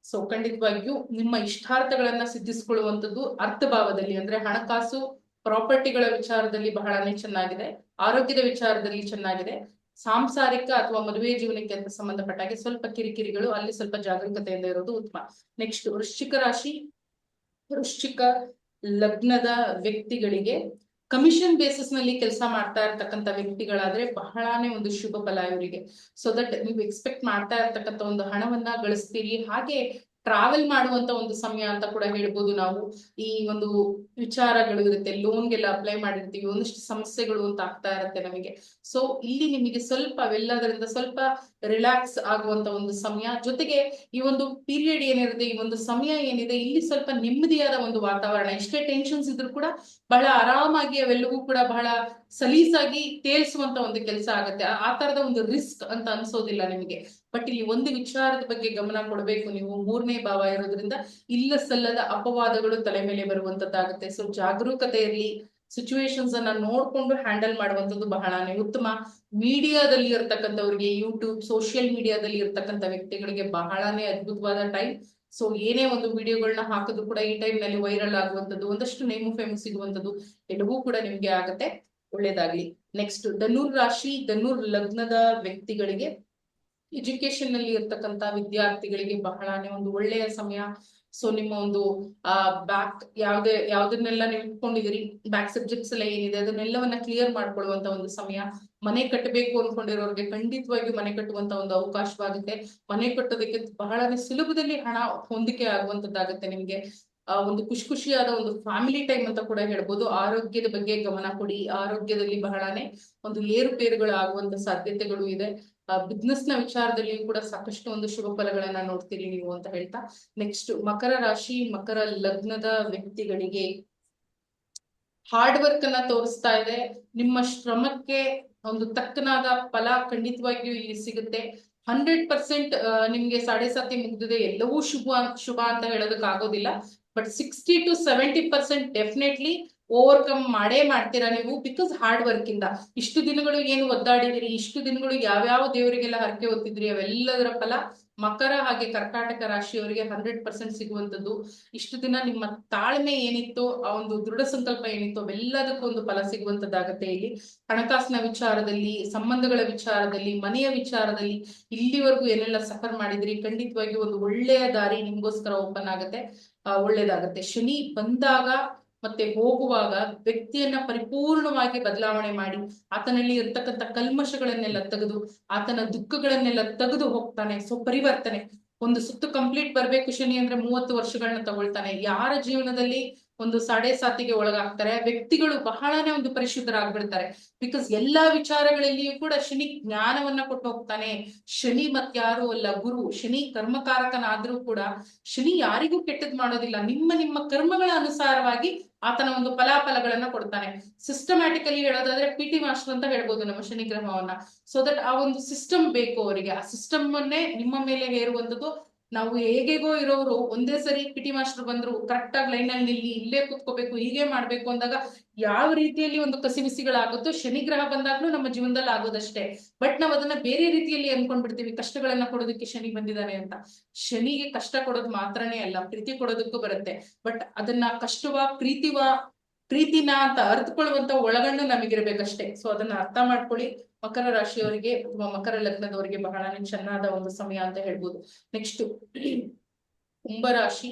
ಸೊ ಖಂಡಿತವಾಗಿಯೂ ನಿಮ್ಮ ಇಷ್ಟಾರ್ಥಗಳನ್ನ ಸಿದ್ಧಿಸ್ಕೊಳ್ಳುವಂಥದ್ದು ಅರ್ಥಭಾವದಲ್ಲಿ ಅಂದ್ರೆ ಹಣಕಾಸು ಪ್ರಾಪರ್ಟಿಗಳ ವಿಚಾರದಲ್ಲಿ ಬಹಳನೇ ಚೆನ್ನಾಗಿದೆ. ಆರೋಗ್ಯದ ವಿಚಾರದಲ್ಲಿ ಚೆನ್ನಾಗಿದೆ. ಸಾಂಸಾರಿಕ ಅಥವಾ ಮದುವೆ ಜೀವನಕ್ಕೆ ಅಂತ ಸಂಬಂಧಪಟ್ಟಾಗೆ ಸ್ವಲ್ಪ ಕಿರಿಕಿರಿಗಳು, ಅಲ್ಲಿ ಸ್ವಲ್ಪ ಜಾಗರೂಕತೆಯಿಂದ ಇರೋದು ಉತ್ತಮ. ನೆಕ್ಸ್ಟ್ ವೃಶ್ಚಿಕ ರಾಶಿ ವೃಶ್ಚಿಕ ಲಗ್ನದ ವ್ಯಕ್ತಿಗಳಿಗೆ ಕಮಿಷನ್ ಬೇಸಿಸ್ ನಲ್ಲಿ ಕೆಲಸ ಮಾಡ್ತಾ ಇರ್ತಕ್ಕಂಥ ವ್ಯಕ್ತಿಗಳಾದ್ರೆ ಬಹಳಾನೇ ಒಂದು ಶುಭ ಫಲ ಇವರಿಗೆ. ಸೊ ದಟ್ ನೀವು ಎಕ್ಸ್ಪೆಕ್ಟ್ ಮಾಡ್ತಾ ಇರ್ತಕ್ಕಂಥ ಒಂದು ಹಣವನ್ನ ಗಳಿಸ್ತೀರಿ. ಹಾಗೆ ಟ್ರಾವೆಲ್ ಮಾಡುವಂತ ಒಂದು ಸಮಯ ಅಂತ ಕೂಡ ಹೇಳ್ಬೋದು ನಾವು. ಈ ಒಂದು ವಿಚಾರಗಳು ಇರುತ್ತೆ, ಲೋನ್ಗೆಲ್ಲ ಅಪ್ಲೈ ಮಾಡಿರ್ತೀವಿ, ಒಂದಿಷ್ಟು ಸಮಸ್ಯೆಗಳು ಅಂತ ಆಗ್ತಾ ಇರುತ್ತೆ ನಮಗೆ. ಸೊ ಇಲ್ಲಿ ನಿಮಗೆ ಸ್ವಲ್ಪ ಅವೆಲ್ಲದರಿಂದ ಸ್ವಲ್ಪ ರಿಲ್ಯಾಕ್ಸ್ ಆಗುವಂತ ಒಂದು ಸಮಯ. ಜೊತೆಗೆ ಈ ಒಂದು ಪೀರಿಯಡ್ ಏನಿರುತ್ತೆ, ಈ ಒಂದು ಸಮಯ ಏನಿದೆ, ಇಲ್ಲಿ ಸ್ವಲ್ಪ ನೆಮ್ಮದಿಯಾದ ಒಂದು ವಾತಾವರಣ. ಎಷ್ಟೇ ಟೆನ್ಷನ್ಸ್ ಇದ್ರೂ ಕೂಡ ಬಹಳ ಆರಾಮಾಗಿ ಅವೆಲ್ಲವೂ ಕೂಡ ಬಹಳ ಸಲೀಸಾಗಿ ತೇಲ್ಸುವಂತ ಒಂದು ಕೆಲಸ ಆಗುತ್ತೆ. ಆ ತರದ ಒಂದು ರಿಸ್ಕ್ ಅಂತ ಅನ್ಸೋದಿಲ್ಲ ನಿಮಗೆ. ಬಟ್ ಇಲ್ಲಿ ಒಂದು ವಿಚಾರದ ಬಗ್ಗೆ ಗಮನ ಕೊಡಬೇಕು ನೀವು. 3ನೇ ಭಾವ ಇರೋದ್ರಿಂದ ಇಲ್ಲ ಸಲ್ಲದ ಅಪವಾದಗಳು ತಲೆ ಮೇಲೆ ಬರುವಂತದ್ದಾಗುತ್ತೆ. ಸೊ ಜಾಗರೂಕತೆ ಇರಲಿ. ಸಿಚುವೇಶನ್ಸ್ ಅನ್ನ ನೋಡ್ಕೊಂಡು ಹ್ಯಾಂಡಲ್ ಮಾಡುವಂಥದ್ದು ಬಹಳನೇ ಉತ್ತಮ. ಮೀಡಿಯಾದಲ್ಲಿ ಇರ್ತಕ್ಕಂಥವ್ರಿಗೆ, ಯೂಟ್ಯೂಬ್ ಸೋಷಿಯಲ್ ಮೀಡಿಯಾದಲ್ಲಿ ಇರ್ತಕ್ಕಂಥ ವ್ಯಕ್ತಿಗಳಿಗೆ ಬಹಳನೇ ಅದ್ಭುತವಾದ ಟೈಮ್. ಸೊ ಏನೇ ಒಂದು ವಿಡಿಯೋಗಳನ್ನ ಹಾಕಿದ್ರು ಕೂಡ ಈ ಟೈಮ್ ನಲ್ಲಿ ವೈರಲ್ ಆಗುವಂಥದ್ದು, ಒಂದಷ್ಟು ನೇಮು ಫೇಮ್ ಸಿಗುವಂಥದ್ದು ಎಲ್ಲವೂ ಕೂಡ ನಿಮ್ಗೆ ಆಗತ್ತೆ. ಒಳ್ಳೇದಾಗ್ಲಿ. ನೆಕ್ಸ್ಟ್ ಧನುರ್ ರಾಶಿ ಧನುರ್ ಲಗ್ನದ ವ್ಯಕ್ತಿಗಳಿಗೆ ಎಜುಕೇಶನ್ ನಲ್ಲಿ ಇರ್ತಕ್ಕಂತ ವಿದ್ಯಾರ್ಥಿಗಳಿಗೆ ಬಹಳನೇ ಒಂದು ಒಳ್ಳೆಯ ಸಮಯ. ಸೊ ನಿಮ್ಮ ಒಂದು ಬ್ಯಾಕ್ ಯಾವ್ದನ್ನೆಲ್ಲ ನೀವು ಇಟ್ಕೊಂಡಿದ್ದೀರಿ, ಬ್ಯಾಕ್ ಸಬ್ಜೆಕ್ಟ್ಸ್ ಎಲ್ಲ ಏನಿದೆ ಅದನ್ನೆಲ್ಲವನ್ನ ಕ್ಲಿಯರ್ ಮಾಡ್ಕೊಳ್ಳುವಂತ ಒಂದು ಸಮಯ. ಮನೆ ಕಟ್ಟಬೇಕು ಅನ್ಕೊಂಡಿರೋರಿಗೆ ಖಂಡಿತವಾಗಿಯೂ ಮನೆ ಕಟ್ಟುವಂತ ಒಂದು ಅವಕಾಶವಾಗುತ್ತೆ. ಮನೆ ಕಟ್ಟೋದಕ್ಕೆ ಬಹಳನೇ ಸುಲಭದಲ್ಲಿ ಹಣ ಹೊಂದಿಕೆ ಆಗುವಂತದ್ದಾಗುತ್ತೆ ನಿಮ್ಗೆ. ಒಂದು ಖುಷಿಯಾದ ಒಂದು ಫ್ಯಾಮಿಲಿ ಟೈಮ್ ಅಂತ ಕೂಡ ಹೇಳ್ಬೋದು. ಆರೋಗ್ಯದ ಬಗ್ಗೆ ಗಮನ ಕೊಡಿ. ಆರೋಗ್ಯದಲ್ಲಿ ಬಹಳನೇ ಒಂದು ಏರುಪೇರುಗಳು ಆಗುವಂತ ಸಾಧ್ಯತೆಗಳು ಇದೆ. ಬಿಸ್ನೆಸ್ ನ ವಿಚಾರದಲ್ಲಿ ಕೂಡ ಸಾಕಷ್ಟು ಒಂದು ಶುಭ ಫಲಗಳನ್ನ ನೋಡ್ತೀರಿ ನೀವು ಅಂತ ಹೇಳ್ತಾ, ನೆಕ್ಸ್ಟ್ ಮಕರ ರಾಶಿ ಮಕರ ಲಗ್ನದ ವ್ಯಕ್ತಿಗಳಿಗೆ ಹಾರ್ಡ್ ವರ್ಕ್ ಅನ್ನ ತೋರಿಸ್ತಾ ಇದೆ. ನಿಮ್ಮ ಶ್ರಮಕ್ಕೆ ಒಂದು ತಕ್ಕನಾದ ಫಲ ಖಂಡಿತವಾಗಿಯೂ ಇಲ್ಲಿ ಸಿಗುತ್ತೆ. 100% ನಿಮ್ಗೆ 7.5 ಮುಗ್ದಿದೆ, ಎಲ್ಲವೂ ಶುಭ ಅಂತ ಹೇಳೋದಕ್ಕೆ ಆಗೋದಿಲ್ಲ. ಬಟ್ 60 to 70% ಡೆಫಿನೆಟ್ಲಿ ಓವರ್ಕಮ್ ಮಾಡೇ ಮಾಡ್ತೀರಾ ನೀವು, ಬಿಕಾಸ್ ಹಾರ್ಡ್ ವರ್ಕ್ ಇಂದ. ಇಷ್ಟು ದಿನಗಳು ಏನು ಒದ್ದಾಡಿದಿರಿ, ಇಷ್ಟು ದಿನಗಳು ಯಾವ್ಯಾವ ದೇವರಿಗೆಲ್ಲ ಹರಕೆ ಹೊತ್ತಿದ್ರಿ, ಅವೆಲ್ಲದರ ಫಲ ಮಕರ ಹಾಗೆ ಕರ್ಕಾಟಕ ರಾಶಿಯವರಿಗೆ 100% ಸಿಗುವಂತದ್ದು. ಇಷ್ಟು ದಿನ ನಿಮ್ಮ ತಾಳ್ಮೆ ಏನಿತ್ತು, ಆ ಒಂದು ದೃಢ ಸಂಕಲ್ಪ ಏನಿತ್ತು, ಅವೆಲ್ಲದಕ್ಕೂ ಒಂದು ಫಲ ಸಿಗುವಂತದ್ದಾಗತ್ತೆ. ಇಲ್ಲಿ ಹಣಕಾಸಿನ ವಿಚಾರದಲ್ಲಿ, ಸಂಬಂಧಗಳ ವಿಚಾರದಲ್ಲಿ, ಮನೆಯ ವಿಚಾರದಲ್ಲಿ ಇಲ್ಲಿವರೆಗೂ ಏನೆಲ್ಲ ಸಫರ್ ಮಾಡಿದ್ರಿ, ಖಂಡಿತವಾಗಿ ಒಂದು ಒಳ್ಳೆಯ ದಾರಿ ನಿಮ್ಗೋಸ್ಕರ ಓಪನ್ ಆಗತ್ತೆ, ಒಳ್ಳೇದಾಗತ್ತೆ. ಶನಿ ಬಂದಾಗ ಮತ್ತೆ ಹೋಗುವಾಗ ವ್ಯಕ್ತಿಯನ್ನ ಪರಿಪೂರ್ಣವಾಗಿ ಬದಲಾವಣೆ ಮಾಡಿ ಆತನಲ್ಲಿ ಇರ್ತಕ್ಕಂಥ ಕಲ್ಮಶಗಳನ್ನೆಲ್ಲ ತೆಗೆದು ಆತನ ದುಃಖಗಳನ್ನೆಲ್ಲ ತೆಗೆದು ಹೋಗ್ತಾನೆ. ಸೊ ಪರಿವರ್ತನೆ, ಒಂದು ಸುತ್ತು ಕಂಪ್ಲೀಟ್ ಬರ್ಬೇಕು ಶನಿ ಅಂದ್ರೆ 30 ವರ್ಷಗಳನ್ನ ತಗೊಳ್ತಾನೆ. ಯಾರ ಜೀವನದಲ್ಲಿ ಒಂದು ಸಾಡೆ ಸಾತಿಗೆ ಒಳಗಾಗ್ತಾರೆ ಆ ವ್ಯಕ್ತಿಗಳು ಬಹಳನೇ ಒಂದು ಪರಿಶುದ್ಧರಾಗ್ಬಿಡ್ತಾರೆ. ಬಿಕಾಸ್ ಎಲ್ಲಾ ವಿಚಾರಗಳಲ್ಲಿಯೂ ಕೂಡ ಶನಿ ಜ್ಞಾನವನ್ನ ಕೊಟ್ಟು ಹೋಗ್ತಾನೆ. ಶನಿ ಮತ್ಯಾರು ಅಲ್ಲ, ಗುರು. ಶನಿ ಕರ್ಮಕಾರಕನಾದ್ರೂ ಕೂಡ ಶನಿ ಯಾರಿಗೂ ಕೆಟ್ಟದ್ ಮಾಡೋದಿಲ್ಲ. ನಿಮ್ಮ ಕರ್ಮಗಳ ಅನುಸಾರವಾಗಿ ಆತನ ಒಂದು ಫಲಾಫಲಗಳನ್ನ ಕೊಡ್ತಾನೆ. ಸಿಸ್ಟಮ್ಯಾಟಿಕಲಿ ಹೇಳೋದಾದ್ರೆ PT ಮಾಸ್ಟರ್ ಅಂತ ಹೇಳ್ಬೋದು ನಮ್ಮ ಶನಿ ಗ್ರಹವನ್ನ. ಸೊ ದಟ್ ಆ ಒಂದು ಸಿಸ್ಟಮ್ ಬೇಕು ಅವರಿಗೆ. ಆ ಸಿಸ್ಟಮ್ ಅನ್ನೇ ನಿಮ್ಮ ಮೇಲೆ ಹೇರುವಂತದ್ದು. ನಾವು ಹೇಗೇಗೋ ಇರೋರು ಒಂದೇ ಸರಿ PT ಮಾಸ್ಟರ್ ಬಂದ್ರು ಕರೆಕ್ಟ್ ಆಗಿ ಲೈನ್ ಅಲ್ಲಿ ನಿಲ್ಲಿ, ಇಲ್ಲೇ ಕುತ್ಕೋಬೇಕು, ಹೀಗೆ ಮಾಡ್ಬೇಕು ಅಂದಾಗ ಯಾವ ರೀತಿಯಲ್ಲಿ ಒಂದು ಕಸಿವಿಸಿಗಳಾಗುತ್ತೋ ಶನಿ ಗ್ರಹ ಬಂದಾಗ್ಲೂ ನಮ್ಮ ಜೀವನದಲ್ಲಿ ಆಗೋದಷ್ಟೇ. ಬಟ್ ನಾವ್ ಅದನ್ನ ಬೇರೆ ರೀತಿಯಲ್ಲಿ ಅನ್ಕೊಂಡ್ಬಿಡ್ತೀವಿ, ಕಷ್ಟಗಳನ್ನ ಕೊಡೋದಕ್ಕೆ ಶನಿ ಬಂದಿದ್ದಾನೆ ಅಂತ. ಶನಿಗೆ ಕಷ್ಟ ಕೊಡೋದು ಮಾತ್ರನೇ ಅಲ್ಲ, ಪ್ರೀತಿ ಕೊಡೋದಕ್ಕೂ ಬರುತ್ತೆ. ಬಟ್ ಅದನ್ನ ಪ್ರೀತಿನ ಅಂತ ಅರ್ಥಕೊಳ್ಳುವಂತ ಒಳಗಣ್ಣು ನಮಗಿರ್ಬೇಕಷ್ಟೇ. ಸೊ ಅದನ್ನ ಅರ್ಥ ಮಾಡ್ಕೊಳ್ಳಿ. ಮಕರ ರಾಶಿಯವರಿಗೆ ಅಥವಾ ಮಕರ ಲಗ್ನದವರಿಗೆ ಬಹಳನೇ ಚೆನ್ನಾದ ಒಂದು ಸಮಯ ಅಂತ ಹೇಳ್ಬೋದು. ನೆಕ್ಸ್ಟ್ ಕುಂಭರಾಶಿ,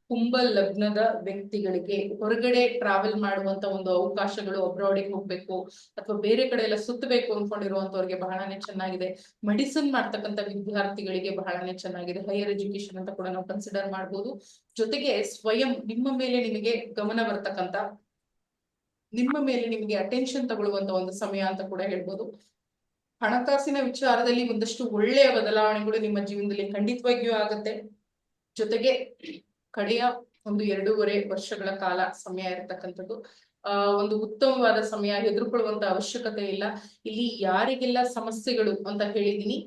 ಕುಂಭ ಲಗ್ನದ ವ್ಯಕ್ತಿಗಳಿಗೆ ಹೊರಗಡೆ ಟ್ರಾವೆಲ್ ಮಾಡುವಂತ ಒಂದು ಅವಕಾಶಗಳು, ಅಬ್ರಾಡಿಗೆ ಹೋಗ್ಬೇಕು ಅಥವಾ ಬೇರೆ ಕಡೆ ಎಲ್ಲ ಸುತ್ತಬೇಕು ಅನ್ಕೊಂಡಿರುವಂತವ್ರಿಗೆ ಬಹಳನೇ ಚೆನ್ನಾಗಿದೆ. ಮೆಡಿಸಿನ್ ಮಾಡ್ತಕ್ಕಂಥ ವಿದ್ಯಾರ್ಥಿಗಳಿಗೆ ಬಹಳನೇ ಚೆನ್ನಾಗಿದೆ. ಹೈಯರ್ ಎಜುಕೇಶನ್ ಅಂತ ಕೂಡ ನಾವು ಕನ್ಸಿಡರ್ ಮಾಡ್ಬೋದು. ಜೊತೆಗೆ ಸ್ವಯಂ ನಿಮ್ಮ ಮೇಲೆ ನಿಮಗೆ ಗಮನ ಬರ್ತಕ್ಕಂಥ, ನಿಮ್ಮ ಮೇಲೆ ನಿಮಗೆ ಅಟೆನ್ಷನ್ ತಗೊಳ್ಳುವಂತ ಒಂದು ಸಮಯ ಅಂತ ಕೂಡ ಹೇಳ್ಬೋದು. ಹಣಕಾಸಿನ ವಿಚಾರದಲ್ಲಿ ಒಂದಷ್ಟು ಒಳ್ಳೆಯ ಬದಲಾವಣೆಗಳು ನಿಮ್ಮ ಜೀವನದಲ್ಲಿ ಖಂಡಿತವಾಗಿಯೂ ಆಗತ್ತೆ. ಜೊತೆಗೆ ಕಡೆಯ ಒಂದು 2.5 ವರ್ಷಗಳ ಕಾಲ ಸಮಯ ಇರತಕ್ಕಂಥದ್ದು ಒಂದು ಉತ್ತಮವಾದ ಸಮಯ. ಹೆದರ್ಕೊಳ್ಳುವಂತ ಅವಶ್ಯಕತೆ ಇಲ್ಲ. ಇಲ್ಲಿ ಯಾರಿಗೆಲ್ಲ ಸಮಸ್ಯೆಗಳು ಅಂತ ಹೇಳಿದೀನಿ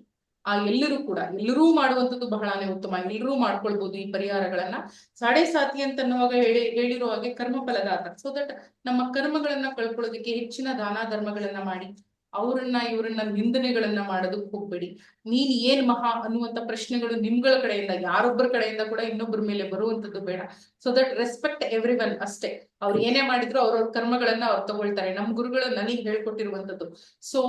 ಎಲ್ಲರೂ ಮಾಡುವಂಥದ್ದು ಬಹಳನೇ ಉತ್ತಮ. ಎಲ್ಲರೂ ಮಾಡ್ಕೊಳ್ಬಹುದು ಈ ಪರಿಹಾರಗಳನ್ನ. ಸಾಡೆ ಸಾತಿ ಅಂತ ಅನ್ನುವಾಗ ಹೇಳಿರೋ ಹಾಗೆ ಕರ್ಮ ಫಲದಾತ. ಸೊ ದಟ್ ನಮ್ಮ ಕರ್ಮಗಳನ್ನ ಕಳ್ಕೊಳ್ಳೋದಕ್ಕೆ ಹೆಚ್ಚಿನ ದಾನ ಧರ್ಮಗಳನ್ನ ಮಾಡಿ, ಇವ್ರನ್ನ ನಿಂದನೆಗಳನ್ನ ಮಾಡೋದಕ್ಕೆ ಹೋಗ್ಬೇಡಿ. ನೀನ್ ಏನ್ ಮಹಾ ಅನ್ನುವಂತ ಪ್ರಶ್ನೆಗಳು ನಿಮ್ಗಳ ಕಡೆಯಿಂದ, ಯಾರೊಬ್ಬರ ಕಡೆಯಿಂದ ಕೂಡ ಇನ್ನೊಬ್ಬರ ಮೇಲೆ ಬರುವಂತದ್ದು ಬೇಡ. So that respect every one ಅಷ್ಟೇ. ಅವ್ರು ಏನೇ ಮಾಡಿದ್ರು ಅವ್ರವ್ರ ಕರ್ಮಗಳನ್ನ ಅವ್ರು ತಗೊಳ್ತಾರೆ. ನಮ್ ಗುರುಗಳು ನನಗೆ ಹೇಳ್ಕೊಟ್ಟಿರುವಂತದ್ದು. ಸೊ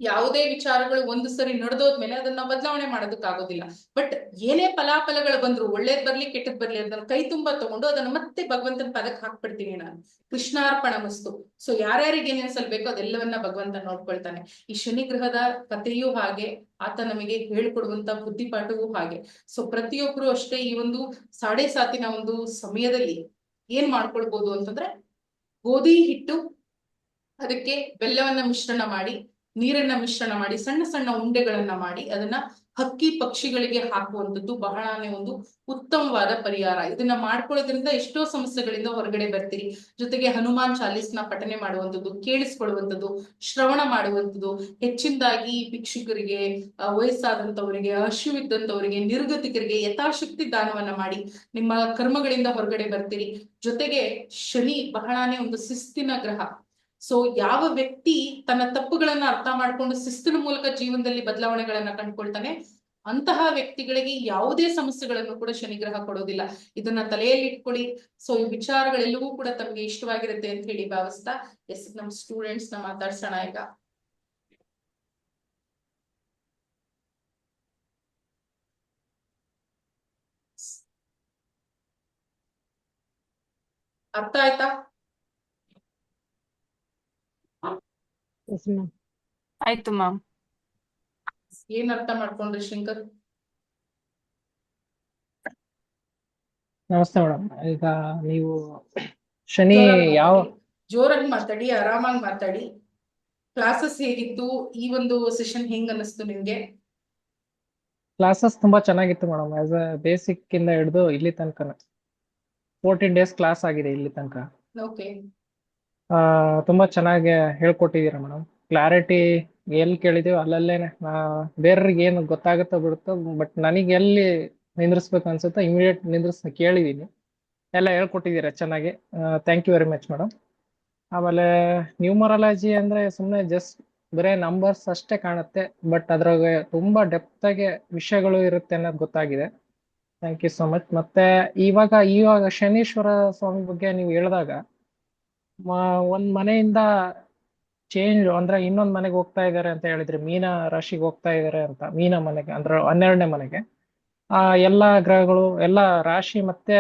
ಯಾವುದೇ ವಿಚಾರಗಳು ಒಂದು ಸರಿ ನಡೆದೋದ್ಮೇಲೆ ಅದನ್ನ ಬದಲಾವಣೆ ಮಾಡೋದಕ್ಕಾಗೋದಿಲ್ಲ. ಬಟ್ ಏನೇ ಫಲಾಫಲಗಳು ಬಂದ್ರು, ಒಳ್ಳೇದ್ ಬರ್ಲಿ ಕೆಟ್ಟದ್ ಬರ್ಲಿ, ಅದನ್ನ ಕೈ ತುಂಬಾ ತಗೊಂಡು ಅದನ್ನ ಮತ್ತೆ ಭಗವಂತನ ಪದಕ್ಕೆ ಹಾಕ್ಬಿಡ್ತೀನಿ ನಾನು. ಕೃಷ್ಣಾರ್ಪಣ ಮಸ್ತು. ಸೊ ಯಾರ್ಯಾರಿಗೆ ಏನೇನ್ ಸಲ್ಬೇಕು ಅದೆಲ್ಲವನ್ನ ಭಗವಂತ ನೋಡ್ಕೊಳ್ತಾನೆ. ಈ ಶನಿ ಗ್ರಹದ ಕಥೆಯೂ ಹಾಗೆ, ಆತ ನಮಗೆ ಹೇಳ್ಕೊಡುವಂತ ಬುದ್ಧಿಪಾಠವೂ ಹಾಗೆ. ಸೊ ಪ್ರತಿಯೊಬ್ರು ಅಷ್ಟೇ ಈ ಒಂದು ಸಾಡೆ ಸಾತಿನ ಒಂದು ಸಮಯದಲ್ಲಿ ಏನ್ ಮಾಡ್ಕೊಳ್ಬಹುದು ಅಂತಂದ್ರೆ, ಗೋಧಿ ಹಿಟ್ಟು, ಅದಕ್ಕೆ ಬೆಲ್ಲವನ್ನ ಮಿಶ್ರಣ ಮಾಡಿ, ನೀರನ್ನ ಮಿಶ್ರಣ ಮಾಡಿ, ಸಣ್ಣ ಸಣ್ಣ ಉಂಡೆಗಳನ್ನ ಮಾಡಿ ಅದನ್ನ ಹಕ್ಕಿ ಪಕ್ಷಿಗಳಿಗೆ ಹಾಕುವಂಥದ್ದು ಬಹಳನೇ ಒಂದು ಉತ್ತಮವಾದ ಪರಿಹಾರ. ಇದನ್ನ ಮಾಡ್ಕೊಳ್ಳೋದ್ರಿಂದ ಎಷ್ಟೋ ಸಮಸ್ಯೆಗಳಿಂದ ಹೊರಗಡೆ ಬರ್ತೀರಿ. ಜೊತೆಗೆ ಹನುಮಾನ್ ಚಾಲೀಸ್ನ ಪಠನೆ ಮಾಡುವಂಥದ್ದು, ಕೇಳಿಸ್ಕೊಳ್ಳುವಂಥದ್ದು, ಶ್ರವಣ ಮಾಡುವಂಥದ್ದು, ಹೆಚ್ಚಿನದಾಗಿ ಭಿಕ್ಷುಕರಿಗೆ, ವಯಸ್ಸಾದಂಥವರಿಗೆ, ಹಸಿವಿದ್ದಂಥವರಿಗೆ, ನಿರ್ಗತಿಕರಿಗೆ ಯಥಾಶಕ್ತಿ ದಾನವನ್ನ ಮಾಡಿ ನಿಮ್ಮ ಕರ್ಮಗಳಿಂದ ಹೊರಗಡೆ ಬರ್ತೀರಿ. ಜೊತೆಗೆ ಶನಿ ಬಹಳನೇ ಒಂದು ಶಿಸ್ತಿನ ಗ್ರಹ. ಸೊ ಯಾವ ವ್ಯಕ್ತಿ ತನ್ನ ತಪ್ಪುಗಳನ್ನ ಅರ್ಥ ಮಾಡ್ಕೊಂಡು ಶಿಸ್ತಿನ ಮೂಲಕ ಜೀವನದಲ್ಲಿ ಬದಲಾವಣೆಗಳನ್ನ ಕಂಡುಕೊಳ್ತಾನೆ, ಅಂತಹ ವ್ಯಕ್ತಿಗಳಿಗೆ ಯಾವುದೇ ಸಮಸ್ಯೆಗಳನ್ನು ಕೂಡ ಶನಿಗ್ರಹ ಕೊಡೋದಿಲ್ಲ. ಇದನ್ನ ತಲೆಯಲ್ಲಿ ಇಟ್ಕೊಳ್ಳಿ. ಸೊ ಈ ವಿಚಾರಗಳೆಲ್ಲವೂ ಕೂಡ ತಮಗೆ ಇಷ್ಟವಾಗಿರುತ್ತೆ ಅಂತ ಹೇಳಿ ಭಾವಿಸ್ತಾ, ನಮ್ ಸ್ಟೂಡೆಂಟ್ಸ್ ನ ಮಾತಾಡ್ಸೋಣ ಈಗ. ಅರ್ಥ ಆಯ್ತಾ? ಆಯ್ತು ಮ್ಯಾಮ್. ಏನ್ ಅರ್ಥ ಮಾಡ್ಕೊಂಡ್ರಿ ಶಂಕರ್? ನಮಸ್ತೆ ಮೇಡಮ್. ಈಗ ನೀವು ಶನಿ ಯಾವ ಜೋರಾಗಿ ಮಾತಾಡಿ, ಆರಾಮಾಗಿ ಮಾತಾಡಿ. ಕ್ಲಾಸಸ್ ಹೇಗಿತ್ತು? ಈ ಒಂದು ಸೆಷನ್ ಹೆಂಗ್ ಅನ್ನಿಸ್ತು ನಿಮ್ಗೆ? ಕ್ಲಾಸಸ್ ತುಂಬಾ ಚೆನ್ನಾಗಿತ್ತು ಮೇಡಮ್. ಆಸ್ ಅ ಬೇಸಿಕ್ ಇಂದ ಹಿಡಿದು ಇಲ್ಲಿ ತನಕ 14 days ಕ್ಲಾಸ್ ಆಗಿದೆ ಇಲ್ಲಿ ತನಕ. ಓಕೆ. ತುಂಬಾ ಚೆನ್ನಾಗಿ ಹೇಳ್ಕೊಟ್ಟಿದ್ದೀರಾ ಮೇಡಮ್. ಕ್ಲಾರಿಟಿ ಎಲ್ಲಿ ಕೇಳಿದೀವಿ ಅಲ್ಲಲ್ಲೇನೆ ಬೇರೆಯವ್ರಿಗೆ ಏನು ಗೊತ್ತಾಗುತ್ತೋ ಬಿಡುತ್ತೋ, ಬಟ್ ನನಗೆ ಎಲ್ಲಿ ನಿಂದ್ರಿಸ್ಬೇಕು ಅನ್ಸುತ್ತೋ ಇಮಿಡಿಯೇಟ್ ಕೇಳಿದೀನಿ. ಎಲ್ಲ ಹೇಳ್ಕೊಟ್ಟಿದ್ದೀರಾ ಚೆನ್ನಾಗಿ. Thank you very much madam. ಆಮೇಲೆ ನ್ಯೂಮರಾಲಜಿ ಅಂದ್ರೆ ಸುಮ್ಮನೆ ಜಸ್ಟ್ ಬರೇ ನಂಬರ್ಸ್ ಅಷ್ಟೇ ಕಾಣುತ್ತೆ, ಬಟ್ ಅದ್ರಾಗ ತುಂಬಾ ಡೆಪ್ತ್ ಆಗಿ ವಿಷಯಗಳು ಇರುತ್ತೆ ಅನ್ನೋದು ಗೊತ್ತಾಗಿದೆ. Thank you so much. ಮತ್ತೆ ಇವಾಗ ಶನೀಶ್ವರ ಸ್ವಾಮಿ ಬಗ್ಗೆ ನೀವು ಹೇಳಿದಾಗ, ಒಂದ್ ಮನೆಯಿಂದ ಚೇಂಜ್ ಅಂದ್ರೆ ಇನ್ನೊಂದ್ ಮನೆಗೆ ಹೋಗ್ತಾ ಇದ್ದಾರೆ ಅಂತ ಹೇಳಿದ್ರಿ, ಮೀನ ರಾಶಿಗೆ ಹೋಗ್ತಾ ಇದ್ದಾರೆ ಅಂತ, ಮೀನ ಮನೆಗೆ ಅಂದ್ರೆ 12ನೇ ಮನೆಗೆ. ಆ ಎಲ್ಲಾ ಗ್ರಹಗಳು, ಎಲ್ಲಾ ರಾಶಿ ಮತ್ತೆ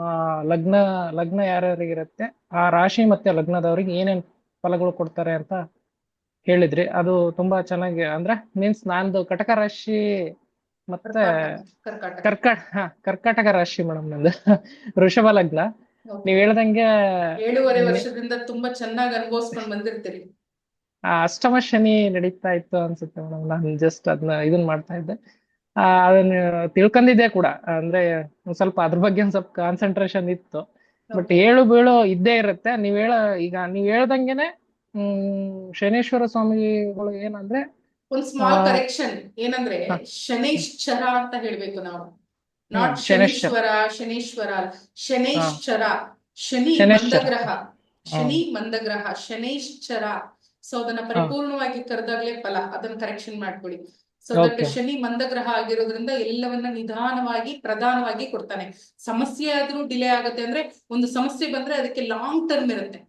ಆ ಲಗ್ನ ಲಗ್ನ ಯಾರ್ಯಾರಿಗಿರುತ್ತೆ ಆ ರಾಶಿ ಮತ್ತೆ ಲಗ್ನದವ್ರಿಗೆ ಏನೇನ್ ಫಲಗಳು ಕೊಡ್ತಾರೆ ಅಂತ ಹೇಳಿದ್ರಿ. ಅದು ತುಂಬಾ ಚೆನ್ನಾಗಿ, ಅಂದ್ರೆ ಮೀನ್ಸ್ ನಂದು ಕಟಕ ರಾಶಿ ಮತ್ತೆ ಕರ್ಕಾಟಕ. ಕರ್ಕಾಟಕ ರಾಶಿ ಮೇಡಮ್ ನಂದು. ವೃಷಭ ಲಗ್ನ. ನೀವ್ ಹೇಳ್ದಂಗೆ 7.5 ವರ್ಷದಿಂದ ತುಂಬಾ ಚೆನ್ನಾಗಿ ಅನುಭವಿಸ್ಕೊಂಡ್ ಬಂದಿರ್ತೀರಿ. ಅಷ್ಟಮ ಶನಿ ನಡೀತಾ ಇತ್ತು ಅನ್ಸುತ್ತೆ ಮೇಡಮ್. ನಾನು ಜಸ್ಟ್ ಅದನ್ನ ಇದನ್ ಮಾಡ್ತಾ ಇದ್ದೆ. ಅದನ್ನ ತಿಳ್ಕೊಂಡಿದ್ದೆ ಕೂಡ, ಅಂದ್ರೆ ಒಂದ್ ಸ್ವಲ್ಪ ಅದ್ರ ಬಗ್ಗೆ ಒಂದ್ ಸ್ವಲ್ಪ ಕಾನ್ಸಂಟ್ರೇಷನ್ ಇತ್ತು. ಬಟ್ ಏಳು ಬೀಳು ಇದ್ದೇ ಇರುತ್ತೆ. ಈಗ ನೀವ್ ಹೇಳ್ದಂಗೆನೆ ಶನೇಶ್ವರ ಸ್ವಾಮಿಗಳು ಏನಂದ್ರೆ, ಒಂದ್ ಸ್ಮಾಲ್ ಕರೆಕ್ಷನ್ ಏನಂದ್ರೆ ಶನೈಶ್ಚರ ಅಂತ ಹೇಳ್ಬೇಕು ನಾವು, ನಾಟ್ ಶನೇಶ್ವರ. ಶನೀಶ್ವರ ಶನೈಶ್ಚರ. ಶನಿ ಮಂದಗ್ರಹ, ಶನಿ ಮಂದಗ್ರಹ, ಶನೈಶ್ಚರ. ಸೊ ಅದನ್ನ ಪರಿಪೂರ್ಣವಾಗಿ ಕರೆದಾಗ್ಲೇ ಫಲ, ಅದನ್ನ ಕರೆಕ್ಷನ್ ಮಾಡ್ಕೊಳ್ಳಿ. ಸೊ ದಟ್ ಶನಿ ಮಂದಗ್ರಹ ಆಗಿರೋದ್ರಿಂದ ಎಲ್ಲವನ್ನ ನಿಧಾನವಾಗಿ ಪ್ರಧಾನವಾಗಿ ಕೊಡ್ತಾನೆ. ಸಮಸ್ಯೆ ಆದ್ರೂ ಡಿಲೇ ಆಗುತ್ತೆ, ಅಂದ್ರೆ ಒಂದು ಸಮಸ್ಯೆ ಬಂದ್ರೆ ಅದಕ್ಕೆ ಲಾಂಗ್ ಟರ್ಮ್ ಇರುತ್ತೆ.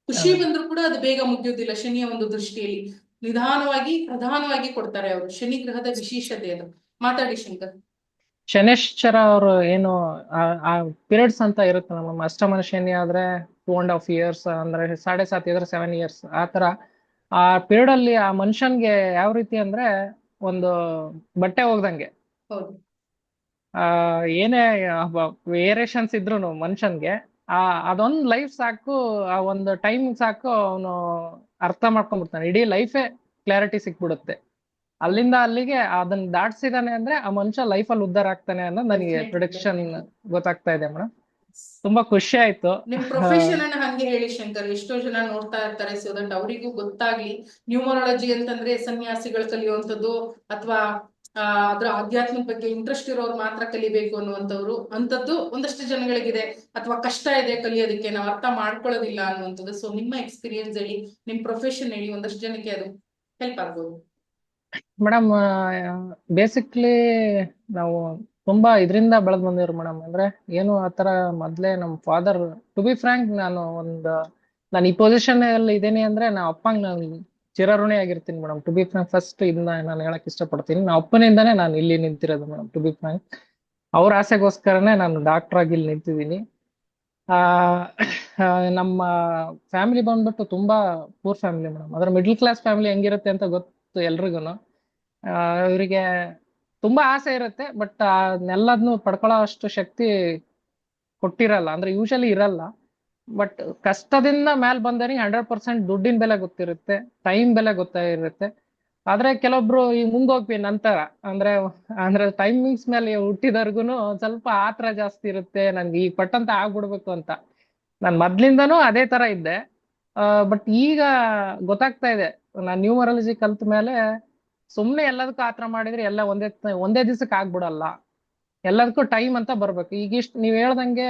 ಖುಷಿ ಬಂದ್ರು ಕೂಡ ಅದು ಬೇಗ ಮುಗಿಯೋದಿಲ್ಲ ಶನಿಯ ಒಂದು ದೃಷ್ಟಿಯಲ್ಲಿ. ನಿಧಾನವಾಗಿ ಪ್ರಧಾನವಾಗಿ ಕೊಡ್ತಾರೆ ಅವರು. ಶನಿ ಗ್ರಹದ ವಿಶೇಷತೆ ಅದು. ಮಾತಾಡಿ ಶಂಕರ್. ಶನೇಶ್ವರ ಅವರು ಏನು ಆ ಪೀರಿಯಡ್ಸ್ ಅಂತ ಇರುತ್ತೆ ನಮ್ಮ ಅಷ್ಟಮ ಶನಿ ಆದ್ರೆ 2.5 years, ಅಂದ್ರೆ 7.5 ಇದ್ರೆ 7 years. ಆ ತರ ಆ ಪೀರಿಯಡ್ ಅಲ್ಲಿ ಆ ಮನುಷ್ಯನ್ಗೆ ಯಾವ ರೀತಿ ಅಂದ್ರೆ ಒಂದು ಬಟ್ಟೆ ಹೋಗ್ದಂಗೆ. ಹೌದು. ಏನೇ ವೇರಿಯೇಷನ್ಸ್ ಇದ್ರು ಮನುಷ್ಯನ್ಗೆ ಅದೊಂದ್ ಲೈಫ್ ಸಾಕು, ಆ ಒಂದು ಟೈಮ್ ಸಾಕು, ಅವನು ಅರ್ಥ ಮಾಡ್ಕೊಂಡ್ಬಿಡ್ತಾನೆ. ಇಡೀ ಲೈಫೇ ಕ್ಲಾರಿಟಿ ಸಿಕ್ಬಿಡುತ್ತೆ. ಅಲ್ಲಿಂದ ಅಲ್ಲಿಗೆ ಅದನ್ನ ದಾಟ್ಸಿದಾನೆ ಅಂದ್ರೆ ಆ ಮನುಷ್ಯ ಲೈಫ್ ಅಲ್ಲಿ ಉದ್ಧಾರ ಆಗ್ತಾನೆ ಅನ್ನೋದು ನನಗೆ ಪ್ರೊಡಿಕ್ಷನ್ ಗೊತ್ತಾಗ್ತಾ ಇದೆ ಮೇಡಮ್. ತುಂಬಾ ಖುಷಿ ಆಯ್ತು. ನಿಮ್ ಪ್ರೊಫೆಷನ್ ಅನ್ನ ಹಂಗೆ ಹೇಳಿ ಶಂಕರ್. ಎಷ್ಟೋ ಜನ ನೋಡ್ತಾ ಇರ್ತಾರೆ, ಸೊ ದಟ್ ಅವರಿಗೂ ಗೊತ್ತಾಗ್ಲಿ. ನ್ಯೂಮರಾಲಜಿ ಅಂತಂದ್ರೆ ಸನ್ಯಾಸಿಗಳು ಕಲಿಯುವಂಥದ್ದು, ಅಥವಾ ಅದ್ರ ಆಧ್ಯಾತ್ಮದ ಬಗ್ಗೆ ಇಂಟ್ರೆಸ್ಟ್ ಇರೋರು ಮಾತ್ರ ಕಲಿಬೇಕು ಅನ್ನುವಂಥವ್ರು ಅಂತದ್ದು ಒಂದಷ್ಟು ಜನಗಳಿಗಿದೆ. ಅಥವಾ ಕಷ್ಟ ಇದೆ ಕಲಿಯೋದಕ್ಕೆ, ನಾವು ಅರ್ಥ ಮಾಡ್ಕೊಳ್ಳೋದಿಲ್ಲ ಅನ್ನುವಂಥದ್ದು. ಸೊ ನಿಮ್ಮ ಎಕ್ಸ್ಪೀರಿಯನ್ಸ್ ಹೇಳಿ, ನಿಮ್ ಪ್ರೊಫೆಷನ್ ಹೇಳಿ, ಒಂದಷ್ಟು ಜನಕ್ಕೆ ಅದು ಹೆಲ್ಪ್ ಆಗ್ಬೋದು. ಮೇಡಮ್, ಬೇಸಿಕ್ಲಿ ನಾವು ತುಂಬಾ ಇದರಿಂದ ಬೆಳೆದ್ ಬಂದಿವ್ರು ಮೇಡಮ್. ಅಂದ್ರೆ ಏನು ಆತರ ಮೊದ್ಲೇ ನಮ್ ಫಾದರ್, ಟು ಬಿ ಫ್ರಾಂಕ್, ನಾನು ಈ ಪೊಸಿಷನ್ ಅಲ್ಲಿ ಇದೇನೆ ಅಂದ್ರೆ ನಾ ಅಪ್ಪಂಗ್ ನಾನು ಚಿರಋಣಿ ಆಗಿರ್ತೀನಿ madam. To be frank, first ಇದನ್ನ ನಾನು ಹೇಳಕ್ ಇಷ್ಟಪಡ್ತೀನಿ. ನಾ ಅಪ್ಪನಿಂದಾನೇ ನಾನು ಇಲ್ಲಿ ನಿಂತಿರೋದು ಮೇಡಮ್. ಟು ಬಿ ಫ್ರಾಂಕ್, ಅವ್ರ ಆಸೆಗೋಸ್ಕರನೇ ನಾನು ಡಾಕ್ಟರ್ ಆಗಿ ಇಲ್ಲಿ ನಿಂತಿದ್ದೀನಿ. ಆ ನಮ್ಮ ಫ್ಯಾಮಿಲಿ ಬಂದ್ಬಿಟ್ಟು ತುಂಬಾ ಪೂರ್ ಫ್ಯಾಮಿಲಿ ಮೇಡಮ್. ಅದ್ರ ಮಿಡ್ಲ್ ಕ್ಲಾಸ್ ಫ್ಯಾಮಿಲಿ ಹೆಂಗಿರುತ್ತೆ ಅಂತ ಗೊತ್ತು ಎಲ್ರಿಗೂ. ಇವರಿಗೆ ತುಂಬಾ ಆಸೆ ಇರುತ್ತೆ, ಬಟ್ ಅದನ್ನೆಲ್ಲದನ್ನು ಪಡ್ಕೊಳ್ಳೋ ಅಷ್ಟು ಶಕ್ತಿ ಕೊಟ್ಟಿರಲ್ಲ, ಅಂದ್ರೆ ಯೂಶಲಿ ಇರಲ್ಲ. ಬಟ್ ಕಷ್ಟದಿಂದ ಮೇಲ್ ಬಂದವರಿಗೆ 100% ದುಡ್ಡಿನ ಬೆಲೆ ಗೊತ್ತಿರುತ್ತೆ, ಟೈಮ್ ಬೆಲೆ ಗೊತ್ತಾಗಿರುತ್ತೆ. ಆದ್ರೆ ಕೆಲವೊಬ್ರು ಈ ಮುಂದೋಗ್ವಿ ನಂತರ ಅಂದ್ರೆ ಅಂದ್ರೆ ಟೈಮಿಂಗ್ಸ್ ಮೇಲೆ ಹುಟ್ಟಿದವ್ರಿಗೂನು ಸ್ವಲ್ಪ ಆತರ ಜಾಸ್ತಿ ಇರುತ್ತೆ, ನನ್ಗೆ ಈಗ ಪಟ್ಟಂತ ಆಗ್ಬಿಡ್ಬೇಕು ಅಂತ. ನಾನ್ ಮೊದ್ಲಿಂದನೂ ಅದೇ ತರ ಇದ್ದೆ. ಬಟ್ ಈಗ ಗೊತ್ತಾಗ್ತಾ ಇದೆ, ನಾನ್ ನ್ಯೂಮರಾಲಜಿ ಕಲ್ತ ಮೇಲೆ ಸುಮ್ನೆ ಎಲ್ಲದಕ್ಕೂ ಆತರ ಮಾಡಿದ್ರೆ ಎಲ್ಲ ಒಂದೇ ದಿವಸಕ್ಕೆ ಆಗ್ಬಿಡಲ್ಲ. ಎಲ್ಲದಕ್ಕೂ ಟೈಮ್ ಅಂತ ಬರ್ಬೇಕು. ಈಗ ನೀವ್ ಹೇಳ್ದಂಗೆ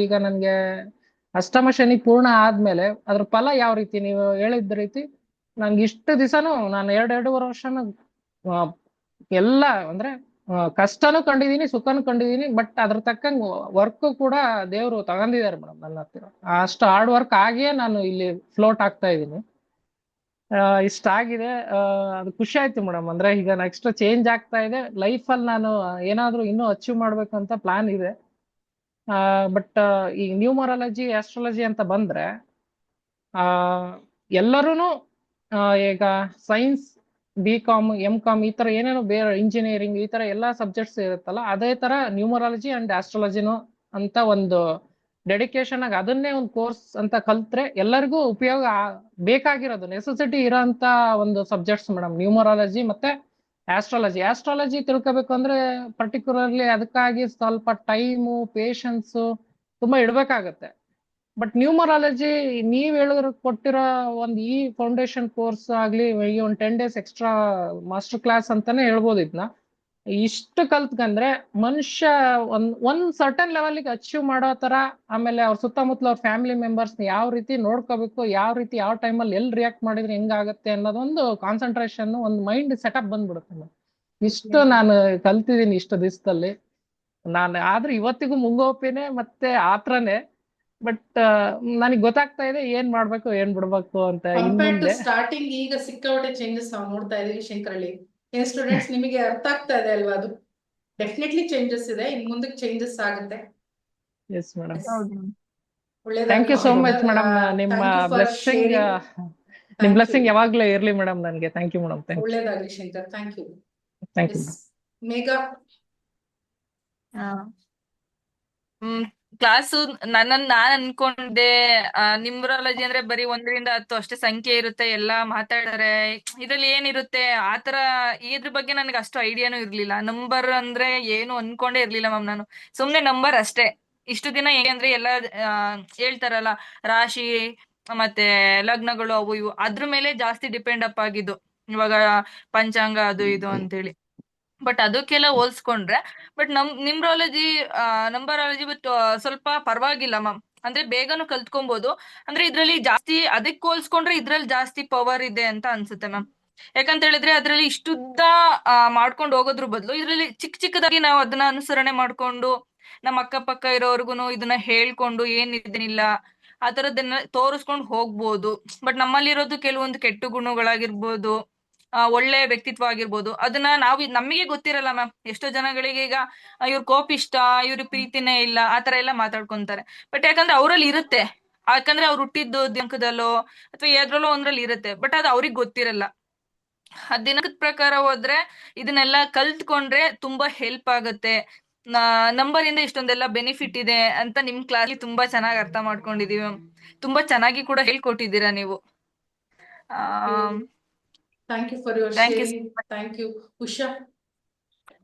ಈಗ ನನ್ಗೆ ಅಷ್ಟಮ ಶನಿ ಪೂರ್ಣ ಆದ್ಮೇಲೆ ಅದ್ರ ಫಲ ಯಾವ ರೀತಿ ನೀವು ಹೇಳಿದ ರೀತಿ, ನನ್ಗೆ ಇಷ್ಟು ದಿವಸನು ನಾನು 2.5 ವರ್ಷನು ಎಲ್ಲ ಅಂದ್ರೆ ಕಷ್ಟನೂ ಕಂಡಿದೀನಿ, ಸುಖನೂ ಕಂಡಿದೀನಿ. ಬಟ್ ಅದ್ರ ತಕ್ಕಂಗ್ ವರ್ಕ್ ಕೂಡ ದೇವ್ರು ತಗೊಂಡಿದ್ದಾರೆ ಮೇಡಮ್ ನನ್ನ ಹತ್ತಿರ. ಅಷ್ಟು ಹಾರ್ಡ್ ವರ್ಕ್ ಆಗಿಯೇ ನಾನು ಇಲ್ಲಿ ಫ್ಲೋಟ್ ಆಗ್ತಾ ಇದ್ದೀನಿ. ಇಷ್ಟ ಆಗಿದೆ. ಅದು ಖುಷಿ ಆಯ್ತು ಮೇಡಮ್. ಅಂದ್ರೆ ಈಗ ನೆಕ್ಸ್ಟ್ ಚೇಂಜ್ ಆಗ್ತಾ ಇದೆ ಲೈಫ್ ಅಲ್ಲಿ. ನಾನು ಏನಾದ್ರೂ ಇನ್ನೂ ಅಚೀವ್ ಮಾಡ್ಬೇಕಂತ ಪ್ಲಾನ್ ಇದೆ. ಬಟ್ ಈ ನ್ಯೂಮರಾಲಜಿ, ಆಸ್ಟ್ರಾಲಜಿ ಅಂತ ಬಂದ್ರೆ ಎಲ್ಲರೂ ಈಗ ಸೈನ್ಸ್, BCom, MCom ಈ ತರ ಏನೇನೋ ಬೇರೆ ಇಂಜಿನಿಯರಿಂಗ್ ಈ ತರ ಎಲ್ಲಾ ಸಬ್ಜೆಕ್ಟ್ಸ್ ಇರುತ್ತಲ್ಲ, ಅದೇ ತರ ನ್ಯೂಮರಾಲಜಿ ಅಂಡ್ ಆಸ್ಟ್ರಾಲಜಿನೂ ಅಂತ ಒಂದು ಡೆಡಿಕೇಶನ್ ಆಗಿ ಅದನ್ನೇ ಒಂದು ಕೋರ್ಸ್ ಅಂತ ಕಲ್ತ್ರೆ ಎಲ್ಲರಿಗೂ ಉಪಯೋಗ ಬೇಕಾಗಿರೋದು, ನೆಸೆಸಿಟಿ ಇರೋಂತ ಒಂದು ಸಬ್ಜೆಕ್ಟ್ಸ್ ಮೇಡಮ್, ನ್ಯೂಮರಾಲಜಿ ಮತ್ತೆ ಆಸ್ಟ್ರಾಲಜಿ. ಆಸ್ಟ್ರಾಲಜಿ ತಿಳ್ಕೊಬೇಕು ಅಂದ್ರೆ ಪರ್ಟಿಕ್ಯುಲರ್ಲಿ ಅದಕ್ಕಾಗಿ ಸ್ವಲ್ಪ ಟೈಮು, ಪೇಶನ್ಸು ತುಂಬಾ ಇಡ್ಬೇಕಾಗತ್ತೆ. ಬಟ್ ನ್ಯೂಮರಾಲಜಿ ನೀವ್ ಕೊಟ್ಟಿರೋ ಒಂದು ಈ ಫೌಂಡೇಶನ್ ಕೋರ್ಸ್ ಆಗ್ಲಿ, ಈ ಒಂದು 10 days ಎಕ್ಸ್ಟ್ರಾ ಮಾಸ್ಟರ್ ಕ್ಲಾಸ್ ಅಂತಾನೆ ಹೇಳ್ಬೋದು ಇದನ್ನ. ಇಷ್ಟು ಕಲ್ತ್ಕಂದ್ರೆ ಮನುಷ್ಯ ಒಂದ್ ಸರ್ಟನ್ ಲೆವೆಲ್ಗೆ ಅಚೀವ್ ಮಾಡೋ ತರ, ಆಮೇಲೆ ಅವ್ರ ಸುತ್ತಮುತ್ತಲ ಅವ್ರ ಫ್ಯಾಮಿಲಿ ಮೆಂಬರ್ಸ್ ಯಾವ ರೀತಿ ನೋಡ್ಕೋಬೇಕು, ಯಾವ ರೀತಿ ಯಾವ ಟೈಮಲ್ಲಿ ಎಲ್ಲಿ ರಿಯಾಕ್ಟ್ ಮಾಡಿದ್ರೆ ಹೆಂಗಾಗತ್ತೆ ಅನ್ನೋದೊಂದು ಕಾನ್ಸಂಟ್ರೇಷನ್, ಒಂದು ಮೈಂಡ್ ಸೆಟಪ್ ಬಂದ್ಬಿಡುತ್ತೆ. ಇಷ್ಟು ನಾನು ಕಲ್ತಿದ್ದೀನಿ ಇಷ್ಟು ದಿವಸದಲ್ಲಿ. ನಾನು ಆದ್ರೆ ಇವತ್ತಿಗೂ ಮುಂಗೋಪಿನೇ ಮತ್ತೆ ಆತ್ರನೇ. ಬಟ್ ನನಗೆ ಗೊತ್ತಾಗ್ತಾ ಇದೆ ಏನ್ ಮಾಡ್ಬೇಕು ಏನ್ ಬಿಡ್ಬೇಕು ಅಂತ ಇನ್ ಕಂಪೇರ್ಡ್ ಟು ಮುಂದೆ. ಸ್ಟಾರ್ಟಿಂಗ್ ಈಗ ಸಿಕ್ಕಾಪಟ್ಟೆ ಚೇಂಜಸ್ ನಾವು ನೋಡ್ತಾ ಇದೀವಿ ಶಂಕರಳ್ಳಿ. ಏನ್ ಸ್ಟೂಡೆಂಟ್ಸ್ ನಿಮಗೆ ಅರ್ಥ ಆಗ್ತಾ ಇದೆ ಅಲ್ವಾ? ಅದು ಡೆಫಿನೆಟ್ಲಿ ಚೇಂಜಸ್ ಇದೆ, ಇನ್ ಮುಂದಕ್ಕೆ ಚೇಂಜಸ್ ಆಗುತ್ತೆ. Yes madam. ಹೌದು ಥ್ಯಾಂಕ್ ಒಳ್ಳೇದಾಗ್ಲಿ you so much Shankar. Madam. ನಿಮ್ಮ thank you for blessing sharing. ನಿಮ್ ಥ್ಯಾಂಕ್ ಯು. ಬ್ಲೆಸ್ಸಿಂಗ್ ಯಾವಾಗ್ಲೂ ಇರ್ಲಿ ಮೇಡಮ್ ನನಗೆ. Thank you madam. Thank you. ಒಳ್ಳೇದಾಗ್ಲಿ Shankar. Thank you. Thank you yes Megha. Class ನಾನ್ ಅನ್ಕೊಂಡೆ ನ್ಯೂಮರಾಲಜಿ ಅಂದ್ರೆ ಬರೀ 1 ರಿಂದ 10 ಅಷ್ಟೇ ಸಂಖ್ಯೆ ಇರುತ್ತೆ, ಎಲ್ಲಾ ಮಾತಾಡ್ತಾರೆ, ಇದ್ರಲ್ಲಿ ಏನಿರುತ್ತೆ ಆತರ. ಇದ್ರ ಬಗ್ಗೆ ನನಗೆ ಅಷ್ಟು ಐಡಿಯಾನು ಇರ್ಲಿಲ್ಲ. ನಂಬರ್ ಅಂದ್ರೆ ಏನು ಅನ್ಕೊಂಡೇ ಇರ್ಲಿಲ್ಲ ಮ್ಯಾಮ್. ನಾನು ಸುಮ್ನೆ ನಂಬರ್ ಅಷ್ಟೇ. ಇಷ್ಟು ದಿನ ಹೇಗೆ ಅಂದ್ರೆ ಎಲ್ಲ ಹೇಳ್ತಾರಲ್ಲ, ರಾಶಿ ಮತ್ತೆ ಲಗ್ನಗಳು ಅವು ಇವು ಅದ್ರ ಮೇಲೆ ಜಾಸ್ತಿ ಡಿಪೆಂಡ್ ಅಪ್ ಆಗಿದ್ದು ಇವಾಗ, ಪಂಚಾಂಗ ಅದು ಇದು ಅಂತೇಳಿ. ಬಟ್ ಅದಕ್ಕೆಲ್ಲ ಹೋಲ್ಸ್ಕೊಂಡ್ರೆ ಬಟ್ ನಿಮ್ರಾಲಜಿ ನಂಬರಾಲಜಿ ಬಟ್ ಸ್ವಲ್ಪ ಪರವಾಗಿಲ್ಲ ಮ್ಯಾಮ್. ಅಂದ್ರೆ ಬೇಗನು ಕಲ್ತ್ಕೊಬಹುದು. ಅಂದ್ರೆ ಇದ್ರಲ್ಲಿ ಜಾಸ್ತಿ ಅದಕ್ಕೆ ಹೋಲ್ಸ್ಕೊಂಡ್ರೆ ಇದ್ರಲ್ಲಿ ಜಾಸ್ತಿ ಪವರ್ ಇದೆ ಅಂತ ಅನ್ಸುತ್ತೆ ಮ್ಯಾಮ್. ಯಾಕಂತ ಹೇಳಿದ್ರೆ ಅದ್ರಲ್ಲಿ ಇಷ್ಟುದ್ದ ಮಾಡ್ಕೊಂಡು ಹೋಗೋದ್ರ ಬದಲು ಇದ್ರಲ್ಲಿ ಚಿಕ್ಕ ಚಿಕ್ಕದಾಗಿ ನಾವು ಅದನ್ನ ಅನುಸರಣೆ ಮಾಡ್ಕೊಂಡು ನಮ್ಮ ಅಕ್ಕಪಕ್ಕ ಇರೋರ್ಗುನು ಇದನ್ನ ಹೇಳ್ಕೊಂಡು ಏನಿದೇನಿಲ್ಲ ಆ ತರದನ್ನ ತೋರಿಸ್ಕೊಂಡು ಹೋಗ್ಬೋದು. ಬಟ್ ನಮ್ಮಲ್ಲಿರೋದು ಕೆಲವೊಂದು ಕೆಟ್ಟ ಗುಣಗಳಾಗಿರ್ಬೋದು, ಒಳ್ಳೆ ವ್ಯಕ್ತಿತ್ವ ಆಗಿರ್ಬೋದು, ಅದನ್ನ ನಮಗೆ ಗೊತ್ತಿರಲ್ಲ ಮ್ಯಾಮ್. ಎಷ್ಟೋ ಜನಗಳಿಗೆ ಈಗ ಇವ್ರ ಕೋಪಿಷ್ಟ, ಇವ್ರ ಪ್ರೀತಿನೇ ಇಲ್ಲ ಆತರ ಎಲ್ಲ ಮಾತಾಡ್ಕೊಂತಾರೆ. ಬಟ್ ಯಾಕಂದ್ರೆ ಅವ್ರಲ್ಲಿ ಇರುತ್ತೆ, ಯಾಕಂದ್ರೆ ಅವ್ರು ಹುಟ್ಟಿದ್ದು ದಿನಾಂಕದಲ್ಲೋ ಅಥವಾ ಯಾವ್ದ್ರಲ್ಲೋ ಒಂದ್ರಲ್ಲಿ ಇರುತ್ತೆ. ಬಟ್ ಅದು ಅವ್ರಿಗೆ ಗೊತ್ತಿರಲ್ಲ. ಆ ದಿನಕದ ಪ್ರಕಾರ ಹೋದ್ರೆ ಇದನ್ನೆಲ್ಲ ಕಲ್ತ್ಕೊಂಡ್ರೆ ತುಂಬಾ ಹೆಲ್ಪ್ ಆಗುತ್ತೆ. ನಂಬರ್ ಇಂದ ಇಷ್ಟೊಂದೆಲ್ಲ ಬೆನಿಫಿಟ್ ಇದೆ ಅಂತ ನಿಮ್ ಕ್ಲಾಸ್ ತುಂಬಾ ಚೆನ್ನಾಗಿ ಅರ್ಥ ಮಾಡ್ಕೊಂಡಿದೀವಿ ಮ್ಯಾಮ್. ತುಂಬಾ ಚೆನ್ನಾಗಿ ಕೂಡ ಹೇಳ್ಕೊಟ್ಟಿದ್ದೀರಾ ನೀವು. Thank you for your thank you. Sharing. Thank you. Usha.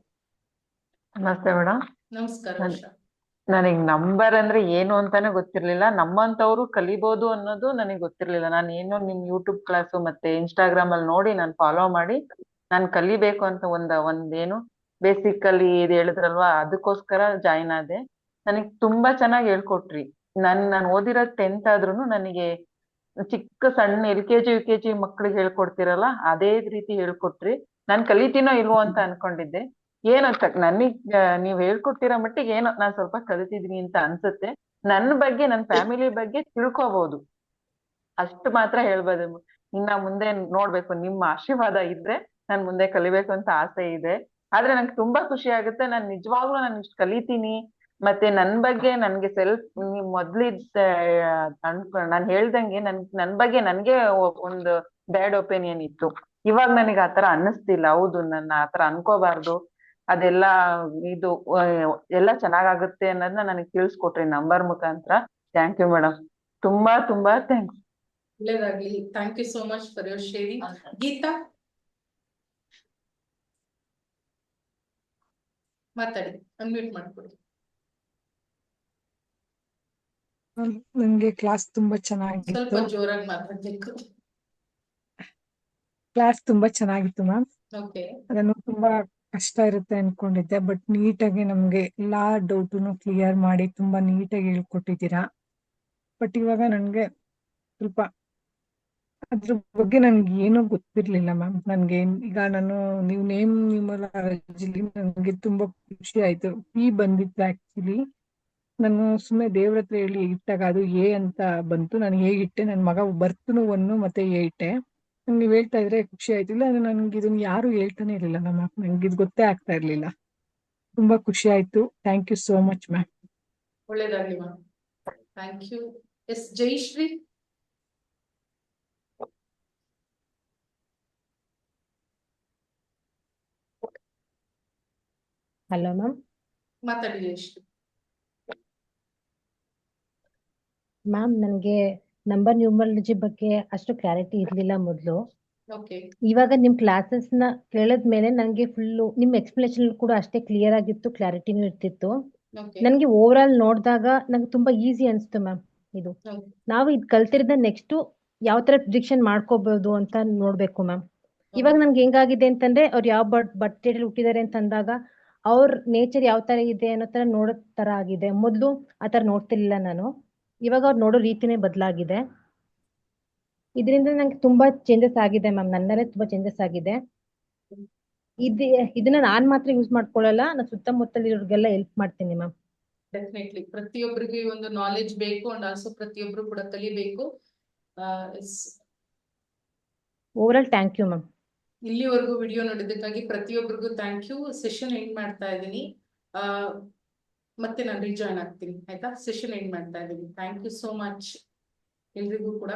ನಮಸ್ತೆ ಮೇಡಮ್. ನಮಸ್ಕಾರ ಉಷಾ. ನನಗ್ ನಂಬರ್ ಅಂದ್ರೆ ಏನು ಅಂತಾನೆ ಗೊತ್ತಿರ್ಲಿಲ್ಲ. ನಮ್ಮಂತವ್ರು ಕಲಿಬಹುದು ಅನ್ನೋದು ನನಗೆ ಗೊತ್ತಿರ್ಲಿಲ್ಲ. ನಾನು ಏನೋ ನಿಮ್ ಯೂಟ್ಯೂಬ್ ಕ್ಲಾಸು ಮತ್ತೆ ಇನ್ಸ್ಟಾಗ್ರಾಮ್ ಅಲ್ಲಿ ನೋಡಿ ನಾನು ಫಾಲೋ ಮಾಡಿ ನಾನು ಕಲಿಬೇಕು ಅಂತ ಒಂದೇನು ಬೇಸಿಕಲಿ ಇದು ಹೇಳಿದ್ರಲ್ವಾ, ಅದಕ್ಕೋಸ್ಕರ ಜಾಯಿನ್ ಆದೆ. ನನಗ್ ತುಂಬಾ ಚೆನ್ನಾಗಿ ಹೇಳ್ಕೊಟ್ರಿ. ನಾನು ಓದಿರೋದ್ 10th ಆದ್ರೂನು ನನಗೆ ಚಿಕ್ಕ ಸಣ್ಣ LKG UKG ಮಕ್ಳಿಗೆ ಹೇಳ್ಕೊಡ್ತಿರಲ್ಲ ಅದೇ ರೀತಿ ಹೇಳ್ಕೊಟ್ರಿ. ನಾನ್ ಕಲಿತೀನೋ ಇಲ್ವೋ ಅಂತ ಅನ್ಕೊಂಡಿದ್ದೆ. ಏನೋ ನನಗ್ ನೀವ್ ಹೇಳ್ಕೊಟ್ಟಿರೋ ಮಟ್ಟಿಗೆ ಏನೋ ನಾನ್ ಸ್ವಲ್ಪ ಕಲಿತಿದೀನಿ ಅಂತ ಅನ್ಸುತ್ತೆ. ನನ್ನ ಬಗ್ಗೆ ನನ್ನ ಫ್ಯಾಮಿಲಿ ಬಗ್ಗೆ ತಿಳ್ಕೊಬಹುದು, ಅಷ್ಟು ಮಾತ್ರ ಹೇಳ್ಬೋದು. ಇನ್ನ ಮುಂದೆ ನೋಡ್ಬೇಕು, ನಿಮ್ಮ ಆಶೀರ್ವಾದ ಇದ್ರೆ ನಾನ್ ಮುಂದೆ ಕಲಿಬೇಕು ಅಂತ ಆಸೆ ಇದೆ. ಆದ್ರೆ ನಂಗೆ ತುಂಬಾ ಖುಷಿ ಆಗುತ್ತೆ. ನಾನ್ ನಿಜವಾಗ್ಲೂ ನಾನು ಇಷ್ಟು ಕಲಿತೀನಿ. ಮತ್ತೆ ನನ್ ಬಗ್ಗೆ ನನ್ಗೆ ನೀವ್ ಮೊದ್ಲಿದ್ದ ನಾನ್ ಹೇಳ್ದಂಗೆ ನನ್ ಬಗ್ಗೆ ನನ್ಗೆ ಒಂದು ಬ್ಯಾಡ್ ಒಪಿನಿಯನ್ ಇತ್ತು. ಇವಾಗ ನನಗೆ ಆತರ ಅನ್ನಿಸ್ತಿಲ್ಲ. ಹೌದು, ನನ್ನ ಆತರ ಅನ್ಕೋಬಾರ್ದು, ಅದೆಲ್ಲ ಇದು ಎಲ್ಲ ಚೆನ್ನಾಗಾಗುತ್ತೆ ಅನ್ನೋದನ್ನ ನನಗೆ ತಿಳಿಸ್ಕೊಟ್ರಿ ನಂಬರ್ ಮುಖಾಂತರ. Thank you madam. ತುಂಬಾ ತುಂಬಾ ಥ್ಯಾಂಕ್ಸ್. ಒಳ್ಳೇದಾಗ್ಲಿ. Thank you so much for your sharing. Geeta ಮಾತಾಡಿ, ಅನ್ಮ್ಯೂಟ್ ಮಾಡ್ಕೊಡಿ. ನಂಗೆ ಕ್ಲಾಸ್ ತುಂಬಾ ಸ್ವಲ್ಪ ಚೆನ್ನಾಗಿತ್ತು. ಜೋರಾಗಿ ಮಾತಾಡ್ಬೇಕು. ಕ್ಲಾಸ್ ತುಂಬಾ ಚೆನ್ನಾಗಿತ್ತು ಮ್ಯಾಮ್. ಓಕೆ. ಅದನ್ನು ತುಂಬಾ ಕಷ್ಟ ಇರುತ್ತೆ ಅನ್ಕೊಂಡಿದ್ದೆ, ಬಟ್ ನೀಟಾಗಿ ನಮ್ಗೆ ಎಲ್ಲಾ ಡೌಟುನು ಕ್ಲಿಯರ್ ಮಾಡಿ ತುಂಬಾ ನೀಟಾಗಿ ಹೇಳ್ಕೊಟ್ಟಿದ್ದೀರಾ. ಬಟ್ ಇವಾಗ ನನ್ಗೆ ಸ್ವಲ್ಪ ಅದ್ರ ಬಗ್ಗೆ ನನ್ಗೆ ಏನೂ ಗೊತ್ತಿರ್ಲಿಲ್ಲ ಮ್ಯಾಮ್. ನನ್ಗೆ ಈಗ ನೀವು ನ್ಯೂಮರಾಲಜಿಲಿ ನನ್ಗೆ ತುಂಬಾ ಖುಷಿ ಆಯ್ತು. ಬಂದಿತ್ತು ಆಕ್ಚುಲಿ. ನಾನು ಸುಮ್ಮನೆ ದೇವ್ರ ಹತ್ರ ಹೇಳಿ ಇಟ್ಟಾಗ ಅದು ಅಂತ ಬಂತು. ನಾನು ಇಟ್ಟೆ, ನನ್ನ ಮಗ ಬರ್ತನು 1 ಮತ್ತೆ ಇಟ್ಟೆ. ನೀವು ಹೇಳ್ತಾ ಇದ್ರೆ ಖುಷಿ ಆಯ್ತು. ಇಲ್ಲ ನನ್ಗೆ ಇದನ್ನ ಯಾರು ಹೇಳ್ತಾನೆ ಇರ್ಲಿಲ್ಲ ಮ್ಯಾಮ್. ನನ್ಗೆ ಇದು ಗೊತ್ತೇ ಆಗ್ತಾ ಇರ್ಲಿಲ್ಲ. ತುಂಬಾ ಖುಷಿ ಆಯ್ತು. Thank you so much ma'am. ಒಳ್ಳೇದಾಗ್ಲಿ ma'am. Thank you. Yes Jayashree. Hello ma'am. ಮಾತಾಡಿ ಜಯಶ್ರೀ. ಮ್ಯಾಮ್, ನನಗೆ ನಂಬರ್ ನ್ಯೂಮರಾಲಜಿ ಬಗ್ಗೆ ಅಷ್ಟು ಕ್ಲಾರಿಟಿ ಇರ್ಲಿಲ್ಲ ಮೊದಲು. ಓಕೆ. ಇವಾಗ ನಿಮ್ ಕ್ಲಾಸಸ್ ನ ಕೇಳದ್ಮೇಲೆ ನನಗೆ ಫುಲ್ಲು ನಿಮ್ ಎಕ್ಸ್ಪ್ಲನೇಷನ್ ಕೂಡ ಅಷ್ಟೇ ಕ್ಲಿಯರ್ ಆಗಿತ್ತು, ಕ್ಲಾರಿಟಿನೂ ಇರ್ತಿತ್ತು. ಓಕೆ. ನನಗೆ ಓವರ್ ಆಲ್ ನೋಡಿದಾಗ ನಂಗೆ ತುಂಬಾ ಈಸಿ ಅನ್ಸ್ತು ಮ್ಯಾಮ್. ಇದು ನಾವು ಇದು ಕಲ್ತಿರೋದ ನೆಕ್ಸ್ಟ್ ಯಾವ ತರ ಪ್ರಿಡಿಕ್ಷನ್ ಮಾಡ್ಕೋಬಹುದು ಅಂತ ನೋಡ್ಬೇಕು ಮ್ಯಾಮ್. ಇವಾಗ ನನ್ಗೆ ಹೆಂಗಾಗಿದೆ ಅಂತಂದ್ರೆ ಅವ್ರು ಯಾವ ಬಟ್ಟೆಯಲ್ಲಿ ಹುಟ್ಟಿದ್ದಾರೆ ಅಂತ ಅಂದಾಗ ಅವ್ರ ನೇಚರ್ ಯಾವ ತರ ಇದೆ ಅನ್ನೋ ತರ ನೋಡೋ ತರ ಆಗಿದೆ. ಮೊದ್ಲು ಆ ತರ ನೋಡ್ತಿರ್ಲಿಲ್ಲ ನಾನು, ಇವಾಗ ಅವ್ರು ನೋಡೋ ರೀತಿನೇ ಬದಲಾಗಿದೆ. ಇದರಿಂದ ನಂಗೆ ತುಂಬಾ ಚೇಂಜಸ್ ಆಗಿದೆ ಮ್ಯಾಮ್, ನನ್ನಲ್ಲೇ ತುಂಬಾ ಚೇಂಜಸ್ ಆಗಿದೆ. ಇದನ್ನ ನಾನ್ ಮಾತ್ರ ಯೂಸ್ ಮಾಡ್ಕೊಳ್ಳಲ್ಲ, ನಾನು ಸುತ್ತಮುತ್ತಲಿರೋರ್ಗೆಲ್ಲ ಹೆಲ್ಪ್ ಮಾಡ್ತೀನಿ ಮ್ಯಾಮ್. ಡೆಫಿನೆಟ್ಲಿ ಪ್ರತಿಯೊಬ್ಬರಿಗೂ ಈ ಒಂದು ನಾಲೆಜ್ ಬೇಕು ಅಂಡ್ ಆಲ್ಸೋ ಪ್ರತಿಯೊಬ್ರು ಕೂಡ ಕಲಿಬೇಕು. Overall thank you ma'am. ಇಲ್ಲಿವರೆಗೂ ವಿಡಿಯೋ ನೋಡಿದ್ದಕ್ಕಾಗಿ ಪ್ರತಿಯೊಬ್ಬರಿಗೂ ಥ್ಯಾಂಕ್ ಯು. ಸೆಷನ್ ಎಂಡ್ ಮಾಡ್ತಾ ಇದ್ದೀನಿ. ಮತ್ತೆ ನಾನು ರೀಜಾಯ್ನ್ ಆಗ್ತೀನಿ, ಆಯ್ತಾ? ಸೆಷನ್ ಎಂಡ್ ಮಾಡ್ತಾ ಇದ್ದೀನಿ. ಥ್ಯಾಂಕ್ ಯು ಸೋ ಮಚ್ ಎಲ್ರಿಗೂ ಕೂಡ.